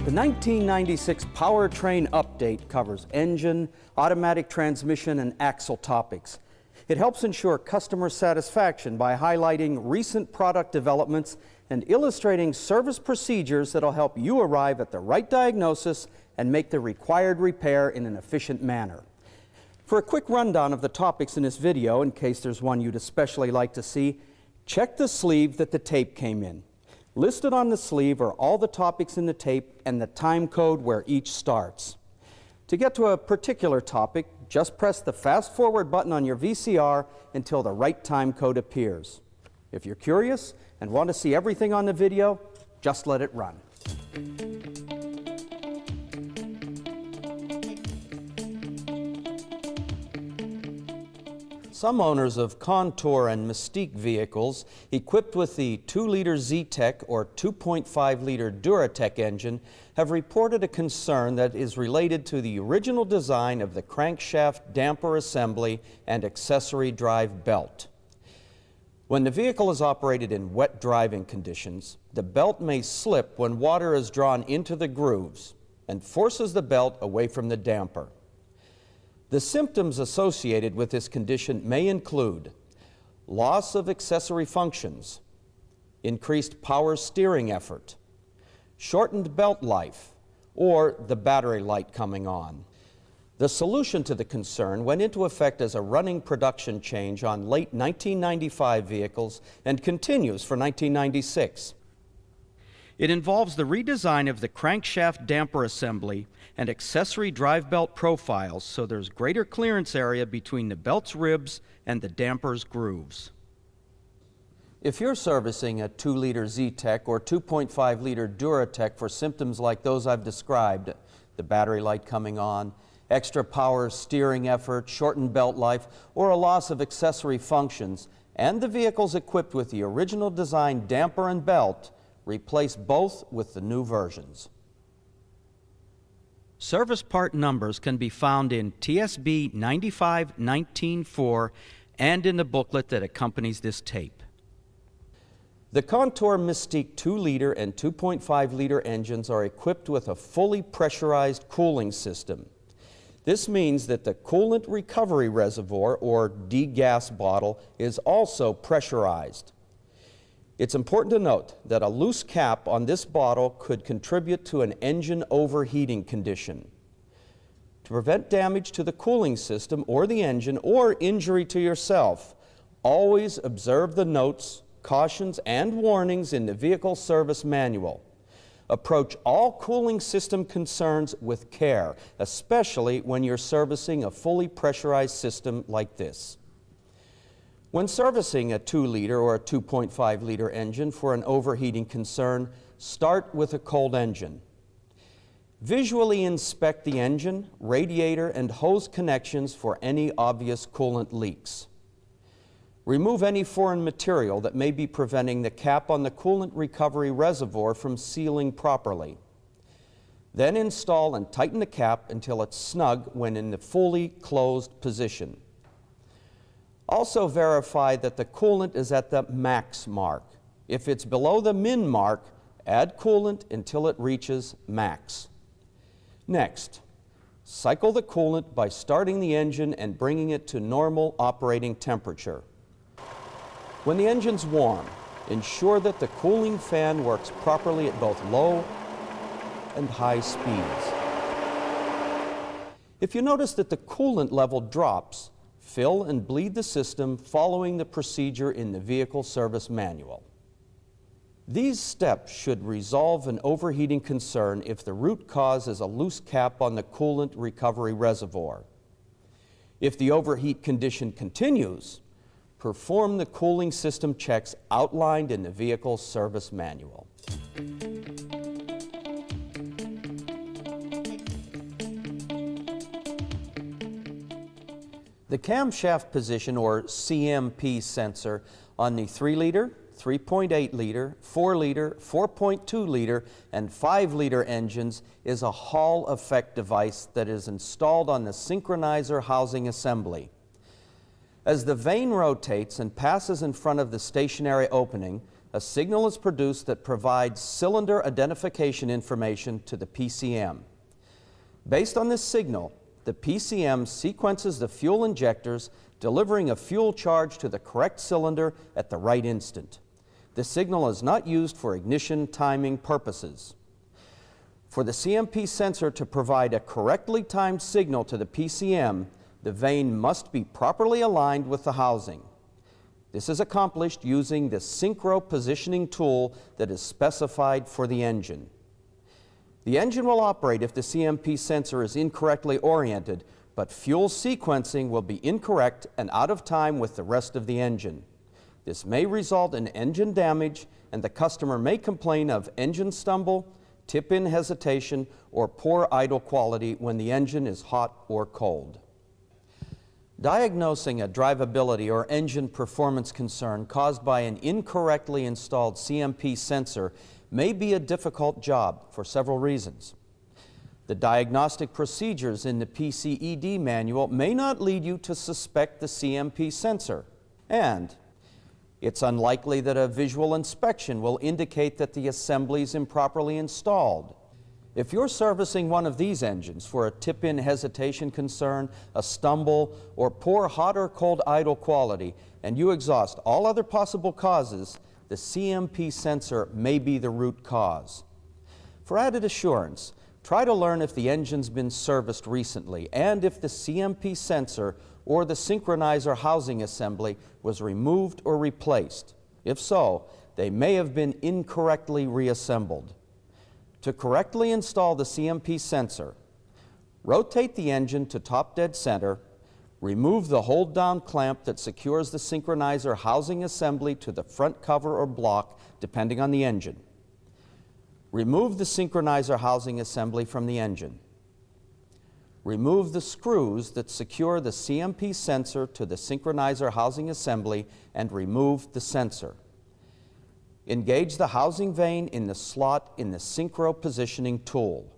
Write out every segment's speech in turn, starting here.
The 1996 Powertrain update covers engine, automatic transmission, and axle topics. It helps ensure customer satisfaction by highlighting recent product developments and illustrating service procedures that'll help you arrive at the right diagnosis and make the required repair in an efficient manner. For a quick rundown of the topics in this video, in case there's one you'd especially like to see, check the sleeve that the tape came in. Listed on the sleeve are all the topics in the tape and the time code where each starts. To get to a particular topic, just press the fast forward button on your VCR until the right time code appears. If you're curious and want to see everything on the video, just let it run. Some owners of Contour and Mystique vehicles equipped with the 2-liter Zetec or 2.5-liter Duratec engine have reported a concern that is related to the original design of the crankshaft damper assembly and accessory drive belt. When the vehicle is operated in wet driving conditions, the belt may slip when water is drawn into the grooves and forces the belt away from the damper. The symptoms associated with this condition may include loss of accessory functions, increased power steering effort, shortened belt life, or the battery light coming on. The solution to the concern went into effect as a running production change on late 1995 vehicles and continues for 1996. It involves the redesign of the crankshaft damper assembly and accessory drive belt profiles so there's greater clearance area between the belt's ribs and the damper's grooves. If you're servicing a 2-liter Zetec or 2.5-liter Duratec for symptoms like those I've described, the battery light coming on, extra power steering effort, shortened belt life, or a loss of accessory functions, and the vehicle's equipped with the original design damper and belt, replace both with the new versions. Service part numbers can be found in TSB 95-19-4 and in the booklet that accompanies this tape. The Contour Mystique 2-liter and 2.5-liter engines are equipped with a fully pressurized cooling system. This means that the coolant recovery reservoir, or degas bottle, is also pressurized. It's important to note that a loose cap on this bottle could contribute to an engine overheating condition. To prevent damage to the cooling system or the engine or injury to yourself, always observe the notes, cautions, and warnings in the vehicle service manual. Approach all cooling system concerns with care, especially when you're servicing a fully pressurized system like this. When servicing a 2-liter or a 2.5-liter engine for an overheating concern, start with a cold engine. Visually inspect the engine, radiator, and hose connections for any obvious coolant leaks. Remove any foreign material that may be preventing the cap on the coolant recovery reservoir from sealing properly. Then install and tighten the cap until it's snug when in the fully closed position. Also verify that the coolant is at the max mark. If it's below the min mark, add coolant until it reaches max. Next, cycle the coolant by starting the engine and bringing it to normal operating temperature. When the engine's warm, ensure that the cooling fan works properly at both low and high speeds. If you notice that the coolant level drops, fill and bleed the system following the procedure in the vehicle service manual. These steps should resolve an overheating concern if the root cause is a loose cap on the coolant recovery reservoir. If the overheat condition continues, perform the cooling system checks outlined in the vehicle's service manual. The camshaft position, or CMP sensor, on the 3-liter, 3.8-liter, 4-liter, 4.2-liter, and 5-liter engines is a Hall effect device that is installed on the synchronizer housing assembly. As the vane rotates and passes in front of the stationary opening, a signal is produced that provides cylinder identification information to the PCM. Based on this signal, the PCM sequences the fuel injectors, delivering a fuel charge to the correct cylinder at the right instant. The signal is not used for ignition timing purposes. For the CMP sensor to provide a correctly timed signal to the PCM, the vane must be properly aligned with the housing. This is accomplished using the synchro positioning tool that is specified for the engine. The engine will operate if the CMP sensor is incorrectly oriented, but fuel sequencing will be incorrect and out of time with the rest of the engine. This may result in engine damage, and the customer may complain of engine stumble, tip-in hesitation, or poor idle quality when the engine is hot or cold. Diagnosing a drivability or engine performance concern caused by an incorrectly installed CMP sensor may be a difficult job for several reasons. The diagnostic procedures in the PCED manual may not lead you to suspect the CMP sensor, and it's unlikely that a visual inspection will indicate that the assembly is improperly installed. If you're servicing one of these engines for a tip-in hesitation concern, a stumble, or poor hot or cold idle quality, and you exhaust all other possible causes, the CMP sensor may be the root cause. For added assurance, try to learn if the engine's been serviced recently and if the CMP sensor or the synchronizer housing assembly was removed or replaced. If so, they may have been incorrectly reassembled. To correctly install the CMP sensor, rotate the engine to top dead center, remove the hold-down clamp that secures the synchronizer housing assembly to the front cover or block, depending on the engine. Remove the synchronizer housing assembly from the engine. Remove the screws that secure the CMP sensor to the synchronizer housing assembly and remove the sensor. Engage the housing vane in the slot in the synchro positioning tool.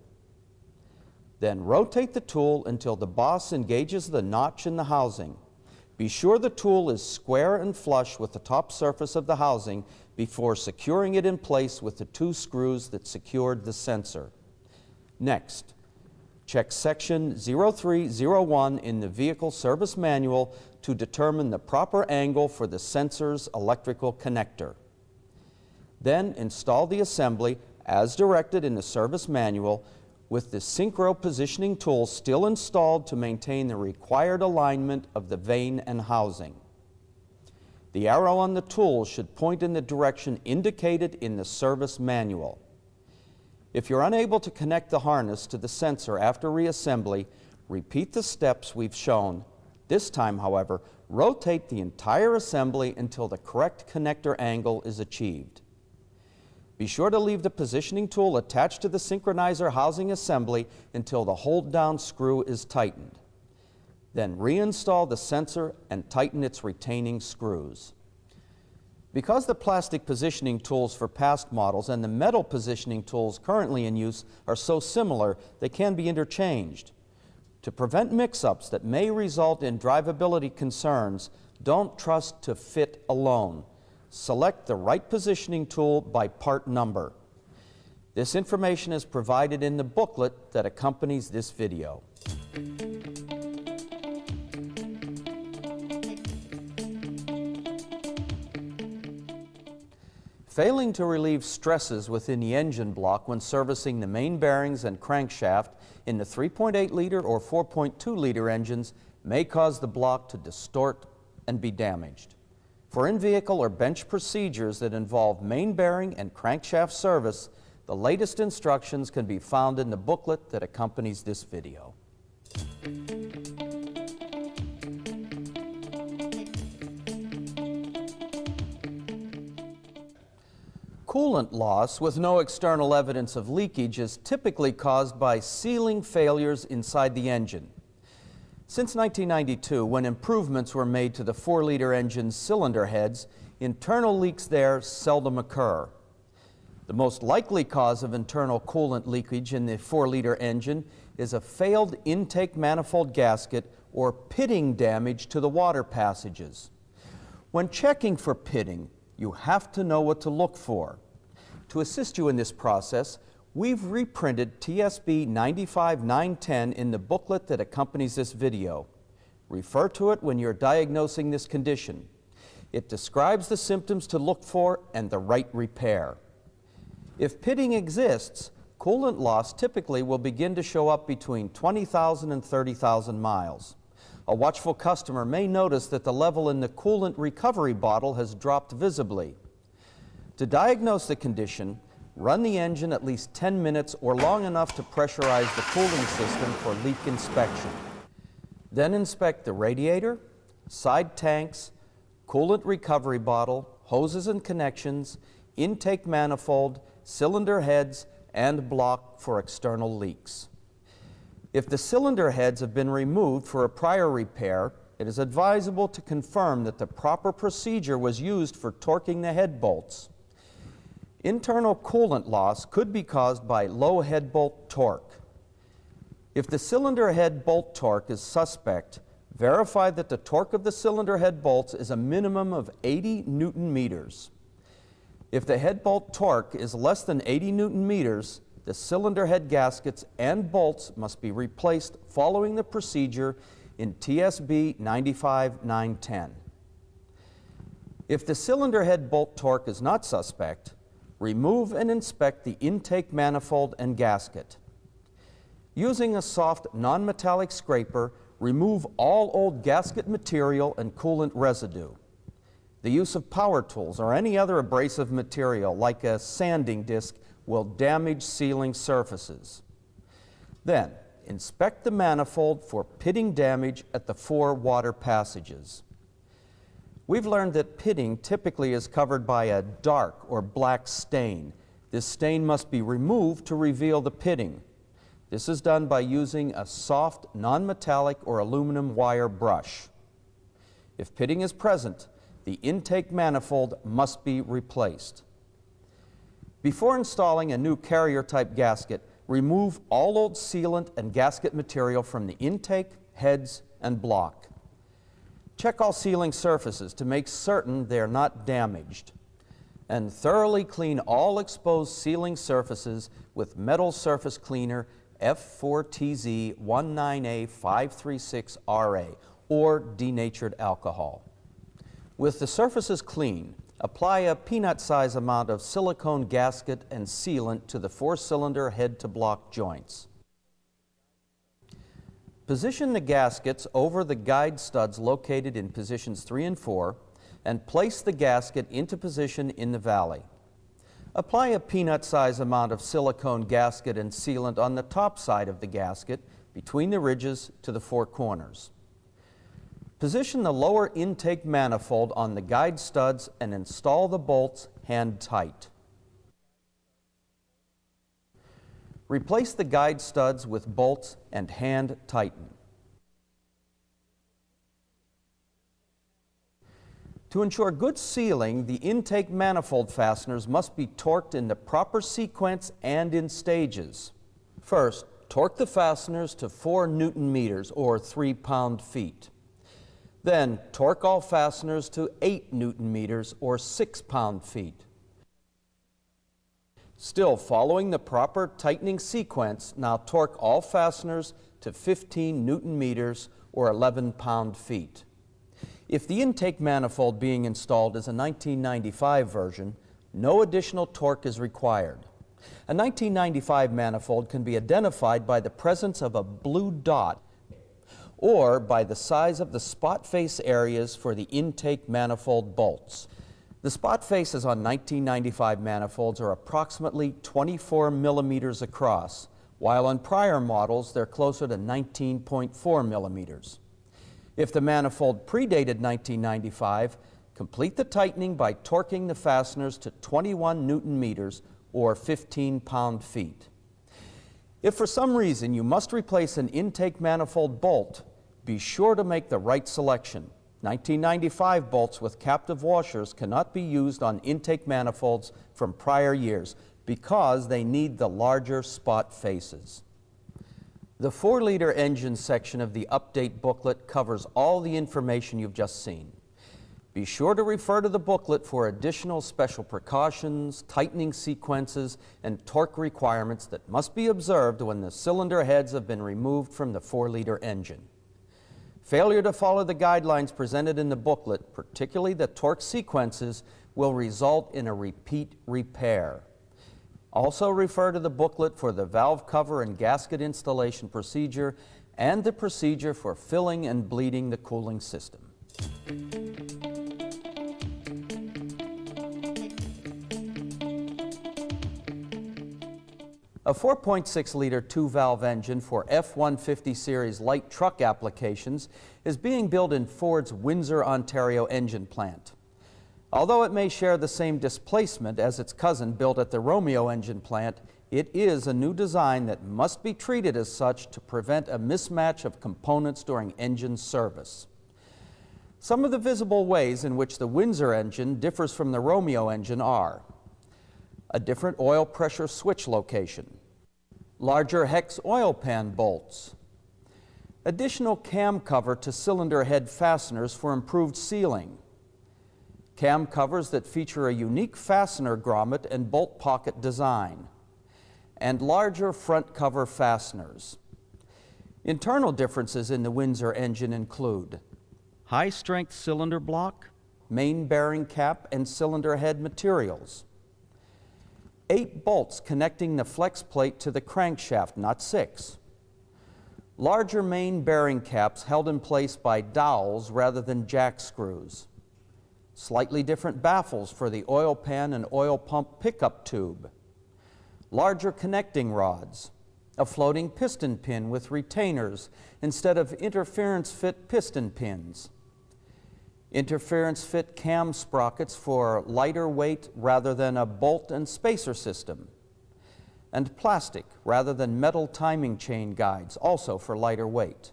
Then rotate the tool until the boss engages the notch in the housing. Be sure the tool is square and flush with the top surface of the housing before securing it in place with the 2 screws that secured the sensor. Next, check section 0301 in the vehicle service manual to determine the proper angle for the sensor's electrical connector. Then install the assembly as directed in the service manual with the synchro positioning tool still installed to maintain the required alignment of the vane and housing. The arrow on the tool should point in the direction indicated in the service manual. If you're unable to connect the harness to the sensor after reassembly, repeat the steps we've shown. This time, however, rotate the entire assembly until the correct connector angle is achieved. Be sure to leave the positioning tool attached to the synchronizer housing assembly until the hold-down screw is tightened. Then reinstall the sensor and tighten its retaining screws. Because the plastic positioning tools for past models and the metal positioning tools currently in use are so similar, they can be interchanged. To prevent mix-ups that may result in drivability concerns, don't trust to fit alone. Select the right positioning tool by part number. This information is provided in the booklet that accompanies this video. Failing to relieve stresses within the engine block when servicing the main bearings and crankshaft in the 3.8-liter or 4.2-liter engines may cause the block to distort and be damaged. For in-vehicle or bench procedures that involve main bearing and crankshaft service, the latest instructions can be found in the booklet that accompanies this video. Coolant loss with no external evidence of leakage is typically caused by sealing failures inside the engine. Since 1992, when improvements were made to the 4-liter engine's cylinder heads, internal leaks there seldom occur. The most likely cause of internal coolant leakage in the 4-liter engine is a failed intake manifold gasket or pitting damage to the water passages. When checking for pitting, you have to know what to look for. To assist you in this process, we've reprinted TSB 95910 in the booklet that accompanies this video. Refer to it when you're diagnosing this condition. It describes the symptoms to look for and the right repair. If pitting exists, coolant loss typically will begin to show up between 20,000 and 30,000 miles. A watchful customer may notice that the level in the coolant recovery bottle has dropped visibly. To diagnose the condition, run the engine at least 10 minutes or long enough to pressurize the cooling system for leak inspection. Then inspect the radiator, side tanks, coolant recovery bottle, hoses and connections, intake manifold, cylinder heads, and block for external leaks. If the cylinder heads have been removed for a prior repair, it is advisable to confirm that the proper procedure was used for torquing the head bolts. Internal coolant loss could be caused by low head bolt torque. If the cylinder head bolt torque is suspect, verify that the torque of the cylinder head bolts is a minimum of 80 Newton meters. If the head bolt torque is less than 80 Newton meters, the cylinder head gaskets and bolts must be replaced following the procedure in TSB 95910. If the cylinder head bolt torque is not suspect, remove and inspect the intake manifold and gasket. Using a soft, non-metallic scraper, remove all old gasket material and coolant residue. The use of power tools or any other abrasive material, like a sanding disc, will damage sealing surfaces. Then, inspect the manifold for pitting damage at the 4 water passages. We've learned that pitting typically is covered by a dark or black stain. This stain must be removed to reveal the pitting. This is done by using a soft, non-metallic or aluminum wire brush. If pitting is present, the intake manifold must be replaced. Before installing a new carrier-type gasket, remove all old sealant and gasket material from the intake, heads, and block. Check all sealing surfaces to make certain they are not damaged. And thoroughly clean all exposed sealing surfaces with metal surface cleaner F4TZ 19A536RA or denatured alcohol. With the surfaces clean, apply a peanut-sized amount of silicone gasket and sealant to the 4-cylinder head-to-block joints. Position the gaskets over the guide studs located in positions 3 and 4 and place the gasket into position in the valley. Apply a peanut-sized amount of silicone gasket and sealant on the top side of the gasket between the ridges to the 4 corners. Position the lower intake manifold on the guide studs and install the bolts hand tight. Replace the guide studs with bolts and hand tighten. To ensure good sealing, the intake manifold fasteners must be torqued in the proper sequence and in stages. First, torque the fasteners to 4 Newton meters or 3 pound-feet. Then, torque all fasteners to 8 Newton meters or 6 pound-feet. Still following the proper tightening sequence, now torque all fasteners to 15 Newton meters or 11 pound-feet. If the intake manifold being installed is a 1995 version, no additional torque is required. A 1995 manifold can be identified by the presence of a blue dot or by the size of the spot face areas for the intake manifold bolts. The spot faces on 1995 manifolds are approximately 24 millimeters across, while on prior models they're closer to 19.4 millimeters. If the manifold predated 1995, Complete the tightening by torquing the fasteners to 21 Newton meters or 15 pound-feet. If for some reason you must replace an intake manifold bolt, be sure to make the right selection. 1995 bolts with captive washers cannot be used on intake manifolds from prior years because they need the larger spot faces. The 4-liter engine section of the update booklet covers all the information you've just seen. Be sure to refer to the booklet for additional special precautions, tightening sequences, and torque requirements that must be observed when the cylinder heads have been removed from the 4-liter engine. Failure to follow the guidelines presented in the booklet, particularly the torque sequences, will result in a repeat repair. Also refer to the booklet for the valve cover and gasket installation procedure and the procedure for filling and bleeding the cooling system. A 4.6-liter 2-valve engine for F-150 series light truck applications is being built in Ford's Windsor, Ontario engine plant. Although it may share the same displacement as its cousin built at the Romeo engine plant, it is a new design that must be treated as such to prevent a mismatch of components during engine service. Some of the visible ways in which the Windsor engine differs from the Romeo engine are: a different oil pressure switch location, larger hex oil pan bolts, additional cam cover to cylinder head fasteners for improved sealing, cam covers that feature a unique fastener grommet and bolt pocket design, and larger front cover fasteners. Internal differences in the Windsor engine include high-strength cylinder block, main bearing cap and cylinder head materials, 8 bolts connecting the flex plate to the crankshaft, not 6. Larger main bearing caps held in place by dowels rather than jack screws. Slightly different baffles for the oil pan and oil pump pickup tube. Larger connecting rods. A floating piston pin with retainers instead of interference fit piston pins. Interference fit cam sprockets for lighter weight rather than a bolt and spacer system, and plastic rather than metal timing chain guides, also for lighter weight.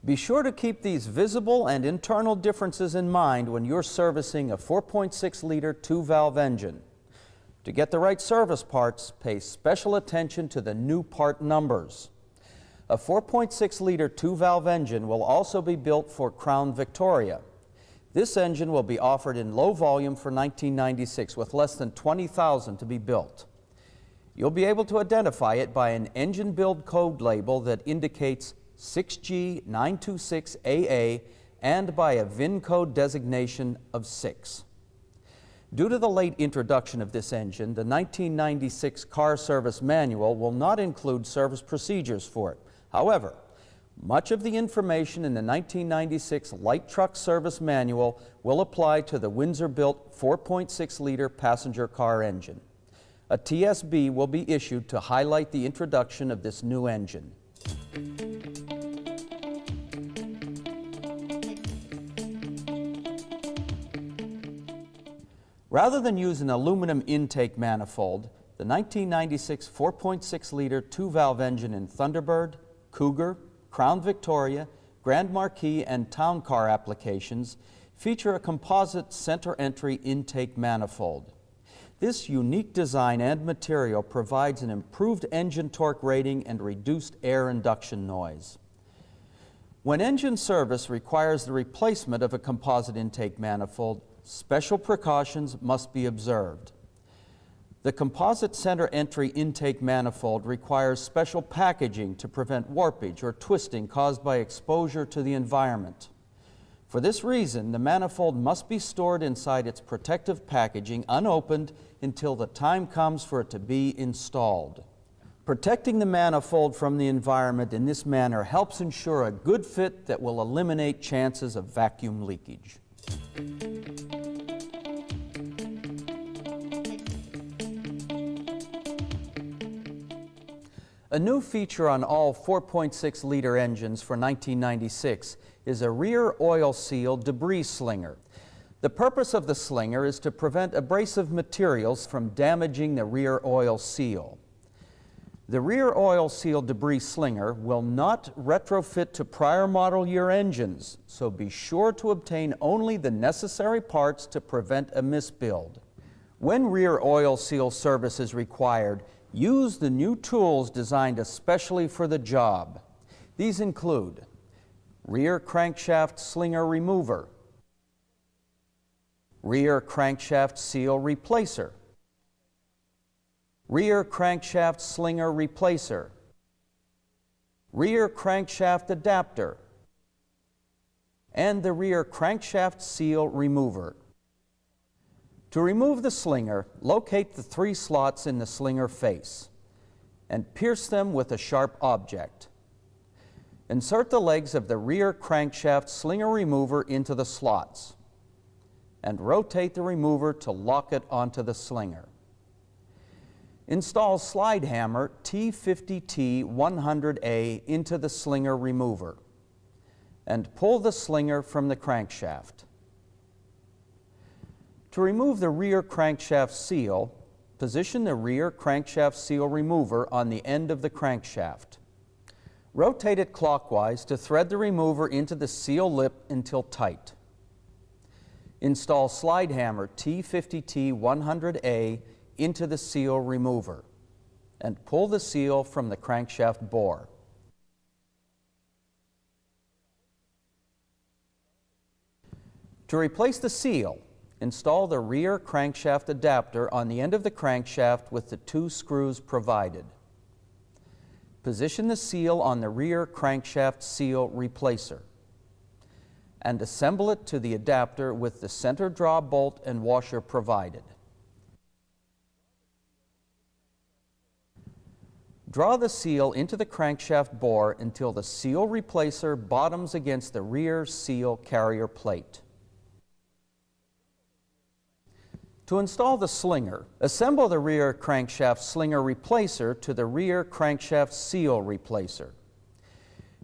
Be sure to keep these visible and internal differences in mind when you're servicing a 4.6-liter 2-valve engine. To get the right service parts, pay special attention to the new part numbers. A 4.6-liter 2-valve engine will also be built for Crown Victoria. This engine will be offered in low volume for 1996 with less than 20,000 to be built. You'll be able to identify it by an engine build code label that indicates 6G926AA and by a VIN code designation of 6. Due to the late introduction of this engine, the 1996 Car Service Manual will not include service procedures for it. However, much of the information in the 1996 Light Truck Service Manual will apply to the Windsor-built 4.6-liter passenger car engine. A TSB will be issued to highlight the introduction of this new engine. Rather than use an aluminum intake manifold, the 1996 4.6-liter 2-valve engine in Thunderbird, Cougar, Crown Victoria, Grand Marquis, and Town Car applications feature a composite center entry intake manifold. This unique design and material provides an improved engine torque rating and reduced air induction noise. When engine service requires the replacement of a composite intake manifold, special precautions must be observed. The composite center entry intake manifold requires special packaging to prevent warpage or twisting caused by exposure to the environment. For this reason, the manifold must be stored inside its protective packaging unopened until the time comes for it to be installed. Protecting the manifold from the environment in this manner helps ensure a good fit that will eliminate chances of vacuum leakage. A new feature on all 4.6-liter engines for 1996 is a rear oil seal debris slinger. The purpose of the slinger is to prevent abrasive materials from damaging the rear oil seal. The rear oil seal debris slinger will not retrofit to prior model year engines, so be sure to obtain only the necessary parts to prevent a misbuild. When rear oil seal service is required, use the new tools designed especially for the job. These include rear crankshaft slinger remover, rear crankshaft seal replacer, rear crankshaft slinger replacer, rear crankshaft adapter, and the rear crankshaft seal remover. To remove the slinger, locate the 3 slots in the slinger face and pierce them with a sharp object. Insert the legs of the rear crankshaft slinger remover into the slots and rotate the remover to lock it onto the slinger. Install slide hammer T50T100A into the slinger remover and pull the slinger from the crankshaft. To remove the rear crankshaft seal, position the rear crankshaft seal remover on the end of the crankshaft. Rotate it clockwise to thread the remover into the seal lip until tight. Install slide hammer T50T100A into the seal remover and pull the seal from the crankshaft bore. To replace the seal, install the rear crankshaft adapter on the end of the crankshaft with the 2 screws provided. Position the seal on the rear crankshaft seal replacer and assemble it to the adapter with the center draw bolt and washer provided. Draw the seal into the crankshaft bore until the seal replacer bottoms against the rear seal carrier plate. To install the slinger, assemble the rear crankshaft slinger replacer to the rear crankshaft seal replacer.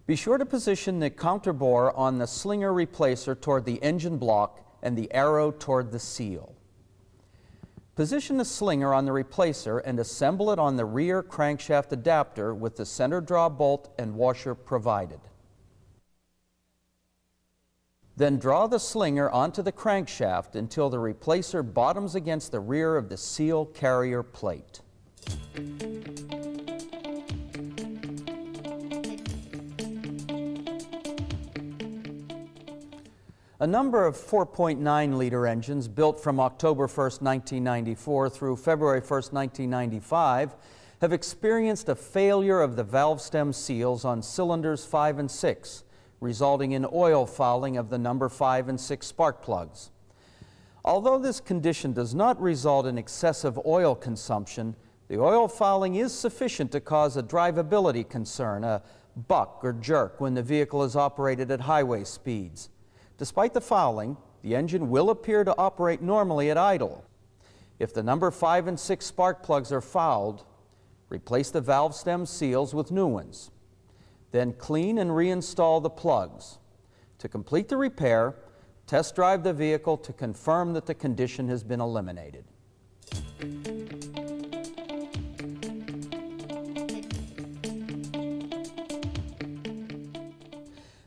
Be sure to position the counterbore on the slinger replacer toward the engine block and the arrow toward the seal. Position the slinger on the replacer and assemble it on the rear crankshaft adapter with the center draw bolt and washer provided. Then draw the slinger onto the crankshaft until the replacer bottoms against the rear of the seal carrier plate. A number of 4.9-liter engines built from October 1, 1994 through February 1, 1995 have experienced a failure of the valve stem seals on cylinders 5 and 6, resulting in oil fouling of the number 5 and 6 spark plugs. Although this condition does not result in excessive oil consumption, the oil fouling is sufficient to cause a drivability concern, a buck or jerk when the vehicle is operated at highway speeds. Despite the fouling, the engine will appear to operate normally at idle. If the number 5 and 6 spark plugs are fouled, replace the valve stem seals with new ones. Then clean and reinstall the plugs. To complete the repair, test drive the vehicle to confirm that the condition has been eliminated.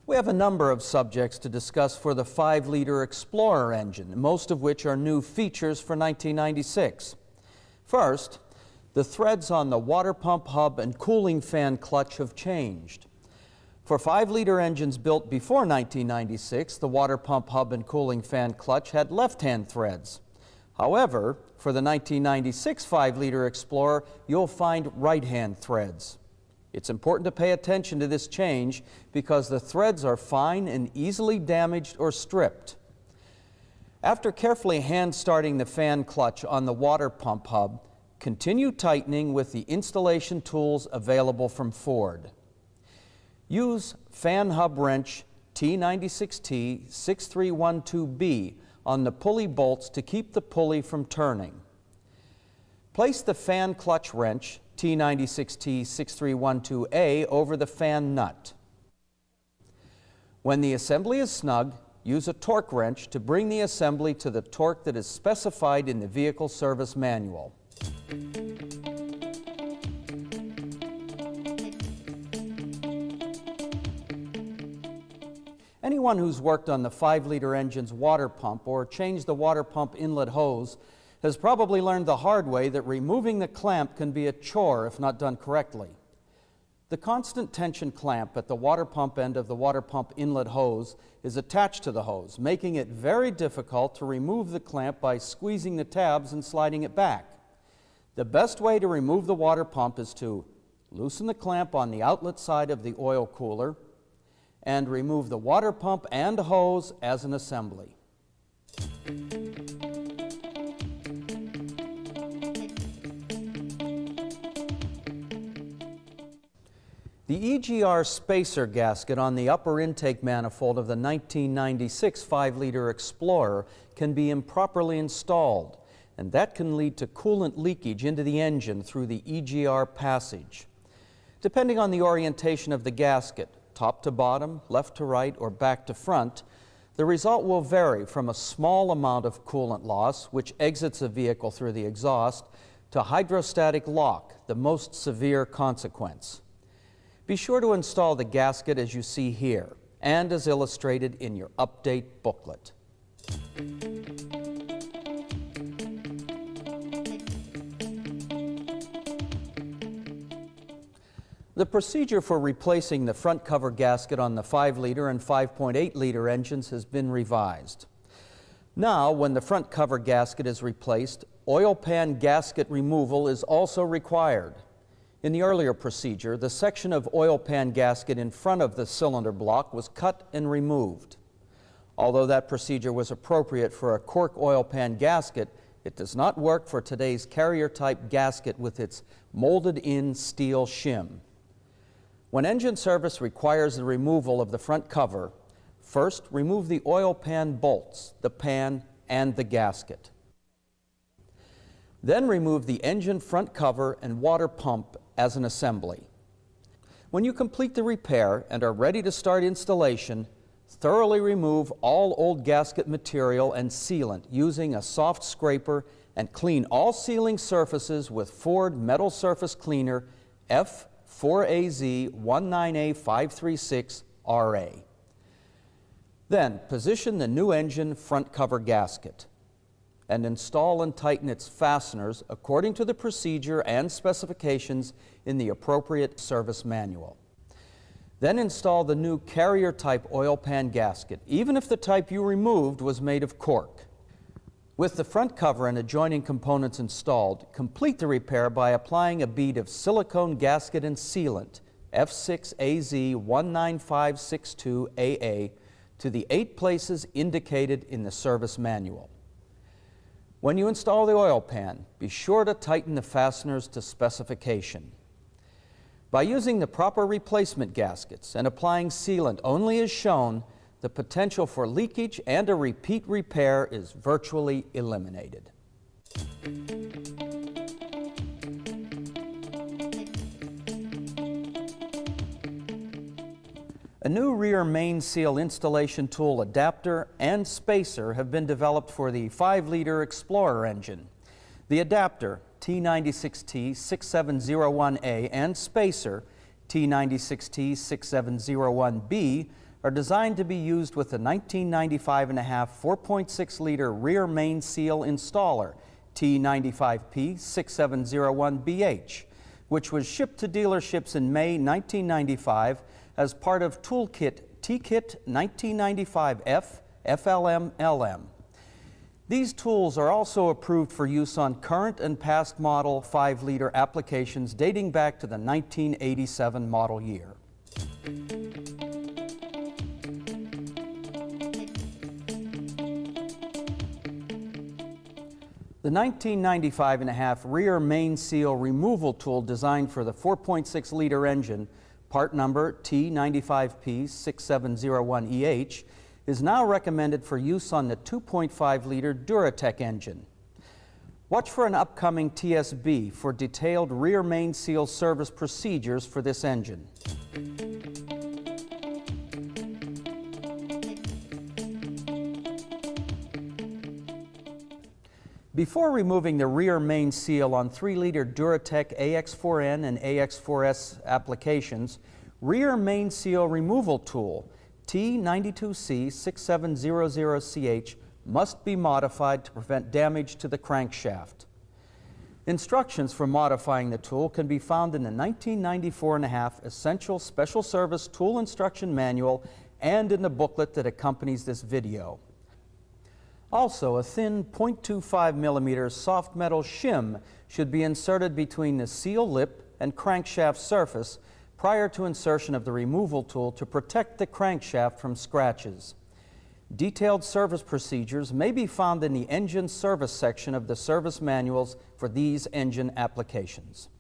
We have a number of subjects to discuss for the 5-liter Explorer engine, most of which are new features for 1996. First, the threads on the water pump hub and cooling fan clutch have changed. For 5-liter engines built before 1996, the water pump hub and cooling fan clutch had left-hand threads. However, for the 1996 5-liter Explorer, you'll find right-hand threads. It's important to pay attention to this change because the threads are fine and easily damaged or stripped. After carefully hand-starting the fan clutch on the water pump hub, continue tightening with the installation tools available from Ford. Use fan hub wrench T96T6312B on the pulley bolts to keep the pulley from turning. Place the fan clutch wrench T96T6312A over the fan nut. When the assembly is snug, use a torque wrench to bring the assembly to the torque that is specified in the vehicle service manual. Anyone who's worked on the 5-liter engine's water pump or changed the water pump inlet hose has probably learned the hard way that removing the clamp can be a chore if not done correctly. The constant tension clamp at the water pump end of the water pump inlet hose is attached to the hose, making it very difficult to remove the clamp by squeezing the tabs and sliding it back. The best way to remove the water pump is to loosen the clamp on the outlet side of the oil cooler and remove the water pump and hose as an assembly. The EGR spacer gasket on the upper intake manifold of the 1996 5-liter Explorer can be improperly installed, and that can lead to coolant leakage into the engine through the EGR passage. Depending on the orientation of the gasket, top to bottom, left to right, or back to front, the result will vary from a small amount of coolant loss, which exits a vehicle through the exhaust, to hydrostatic lock, the most severe consequence. Be sure to install the gasket as you see here, and as illustrated in your update booklet. The procedure for replacing the front cover gasket on the 5-liter and 5.8-liter engines has been revised. Now, when the front cover gasket is replaced, oil pan gasket removal is also required. In the earlier procedure, the section of oil pan gasket in front of the cylinder block was cut and removed. Although that procedure was appropriate for a cork oil pan gasket, it does not work for today's carrier-type gasket with its molded-in steel shim. When engine service requires the removal of the front cover, first remove the oil pan bolts, the pan, and the gasket. Then remove the engine front cover and water pump as an assembly. When you complete the repair and are ready to start installation, thoroughly remove all old gasket material and sealant using a soft scraper and clean all sealing surfaces with Ford Metal Surface Cleaner F4AZ19A536RA. Then position the new engine front cover gasket and install and tighten its fasteners according to the procedure and specifications in the appropriate service manual. Then install the new carrier-type oil pan gasket, even if the type you removed was made of cork. With the front cover and adjoining components installed, complete the repair by applying a bead of silicone gasket and sealant, F6AZ19562AA, to the 8 places indicated in the service manual. When you install the oil pan, be sure to tighten the fasteners to specification. By using the proper replacement gaskets and applying sealant only as shown, the potential for leakage and a repeat repair is virtually eliminated. A new rear main seal installation tool adapter and spacer have been developed for the 5-liter Explorer engine. The adapter, T96T6701A, and spacer, T96T6701B, are designed to be used with the 1995.5 4.6-liter rear main seal installer, T95P6701BH, which was shipped to dealerships in May 1995 as part of Toolkit T-Kit 1995F FLM-LM. These tools are also approved for use on current and past model 5-liter applications dating back to the 1987 model year. The 1995.5 rear main seal removal tool designed for the 4.6-liter engine, part number T95P6701EH, is now recommended for use on the 2.5-liter Duratec engine. Watch for an upcoming TSB for detailed rear main seal service procedures for this engine. Before removing the rear main seal on 3-liter Duratec AX4N and AX4S applications, rear main seal removal tool T92C6700CH must be modified to prevent damage to the crankshaft. Instructions for modifying the tool can be found in the 1994.5 Essential Special Service Tool Instruction Manual and in the booklet that accompanies this video. Also, a thin 0.25 millimeter soft metal shim should be inserted between the seal lip and crankshaft surface prior to insertion of the removal tool to protect the crankshaft from scratches. Detailed service procedures may be found in the engine service section of the service manuals for these engine applications.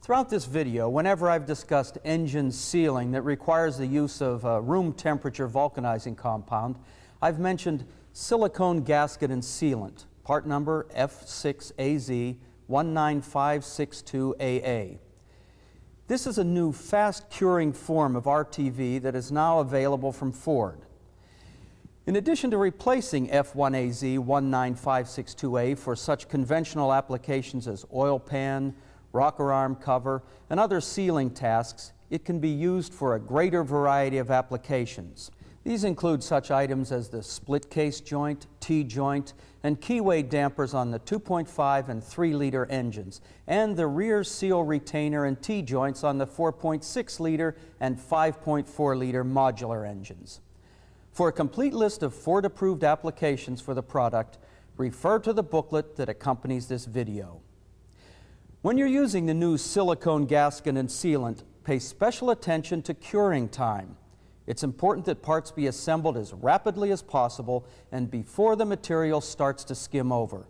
Throughout this video, whenever I've discussed engine sealing that requires the use of room temperature vulcanizing compound, I've mentioned silicone gasket and sealant, part number F6AZ19562AA. This is a new fast curing form of RTV that is now available from Ford. In addition to replacing F1AZ19562A for such conventional applications as oil pan, rocker arm cover, and other sealing tasks, it can be used for a greater variety of applications. These include such items as the split case joint, T-joint, and keyway dampers on the 2.5 and 3-liter engines, and the rear seal retainer and T-joints on the 4.6-liter and 5.4-liter modular engines. For a complete list of Ford-approved applications for the product, refer to the booklet that accompanies this video. When you're using the new silicone gasket and sealant, pay special attention to curing time. It's important that parts be assembled as rapidly as possible and before the material starts to skim over.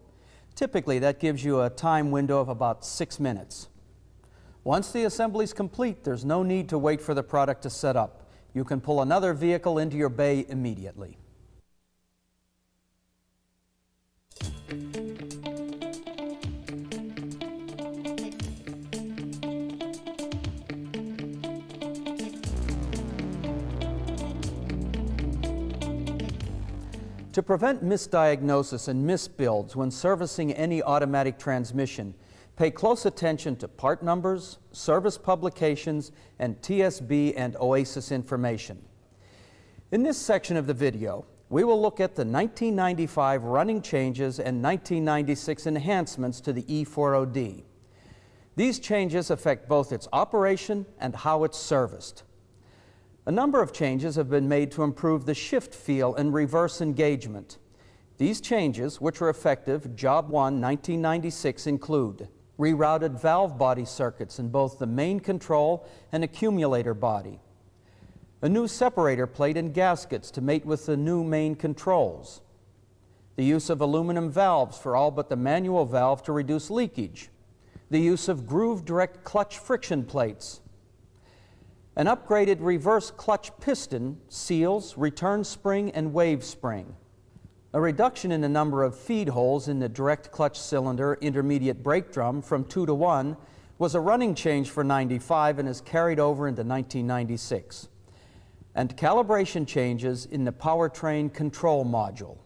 Typically, that gives you a time window of about 6 minutes. Once the assembly is complete, there's no need to wait for the product to set up. You can pull another vehicle into your bay immediately. To prevent misdiagnosis and misbuilds when servicing any automatic transmission, pay close attention to part numbers, service publications, and TSB and OASIS information. In this section of the video, we will look at the 1995 running changes and 1996 enhancements to the E4OD. These changes affect both its operation and how it's serviced. A number of changes have been made to improve the shift feel and reverse engagement. These changes, which were effective Job 1, 1996, include rerouted valve body circuits in both the main control and accumulator body, a new separator plate and gaskets to mate with the new main controls, the use of aluminum valves for all but the manual valve to reduce leakage, the use of groove direct clutch friction plates, an upgraded reverse clutch piston, seals, return spring, and wave spring. A reduction in the number of feed holes in the direct clutch cylinder intermediate brake drum from 2 to 1 was a running change for 95 and is carried over into 1996. And calibration changes in the powertrain control module.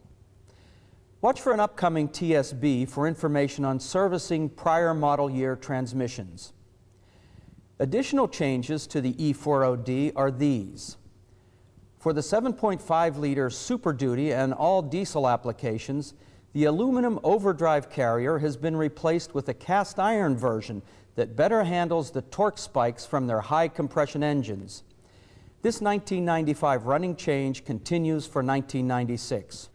Watch for an upcoming TSB for information on servicing prior model year transmissions. Additional changes to the E4OD are these. For the 7.5-liter Super Duty and all diesel applications, the aluminum overdrive carrier has been replaced with a cast iron version that better handles the torque spikes from their high compression engines. This 1995 running change continues for 1996.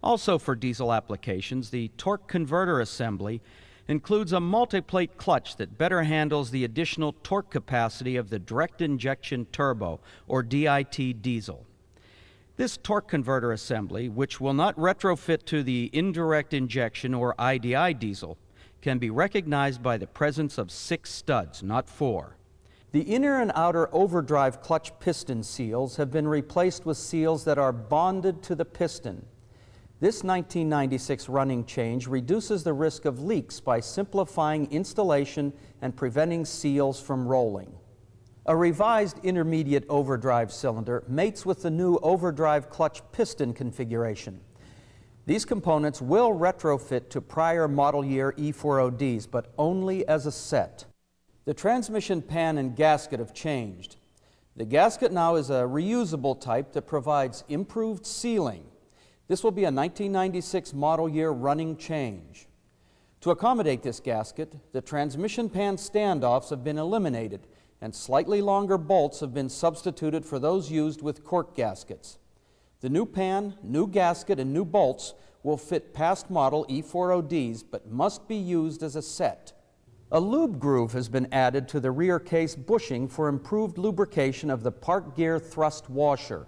Also for diesel applications, the torque converter assembly includes a multi-plate clutch that better handles the additional torque capacity of the direct injection turbo, or DIT diesel. This torque converter assembly, which will not retrofit to the indirect injection or IDI diesel, can be recognized by the presence of 6 studs, not 4. The inner and outer overdrive clutch piston seals have been replaced with seals that are bonded to the piston. This 1996 running change reduces the risk of leaks by simplifying installation and preventing seals from rolling. A revised intermediate overdrive cylinder mates with the new overdrive clutch piston configuration. These components will retrofit to prior model year E4ODs, but only as a set. The transmission pan and gasket have changed. The gasket now is a reusable type that provides improved sealing. This will be a 1996 model year running change. To accommodate this gasket, the transmission pan standoffs have been eliminated and slightly longer bolts have been substituted for those used with cork gaskets. The new pan, new gasket, and new bolts will fit past model E4ODs but must be used as a set. A lube groove has been added to the rear case bushing for improved lubrication of the park gear thrust washer.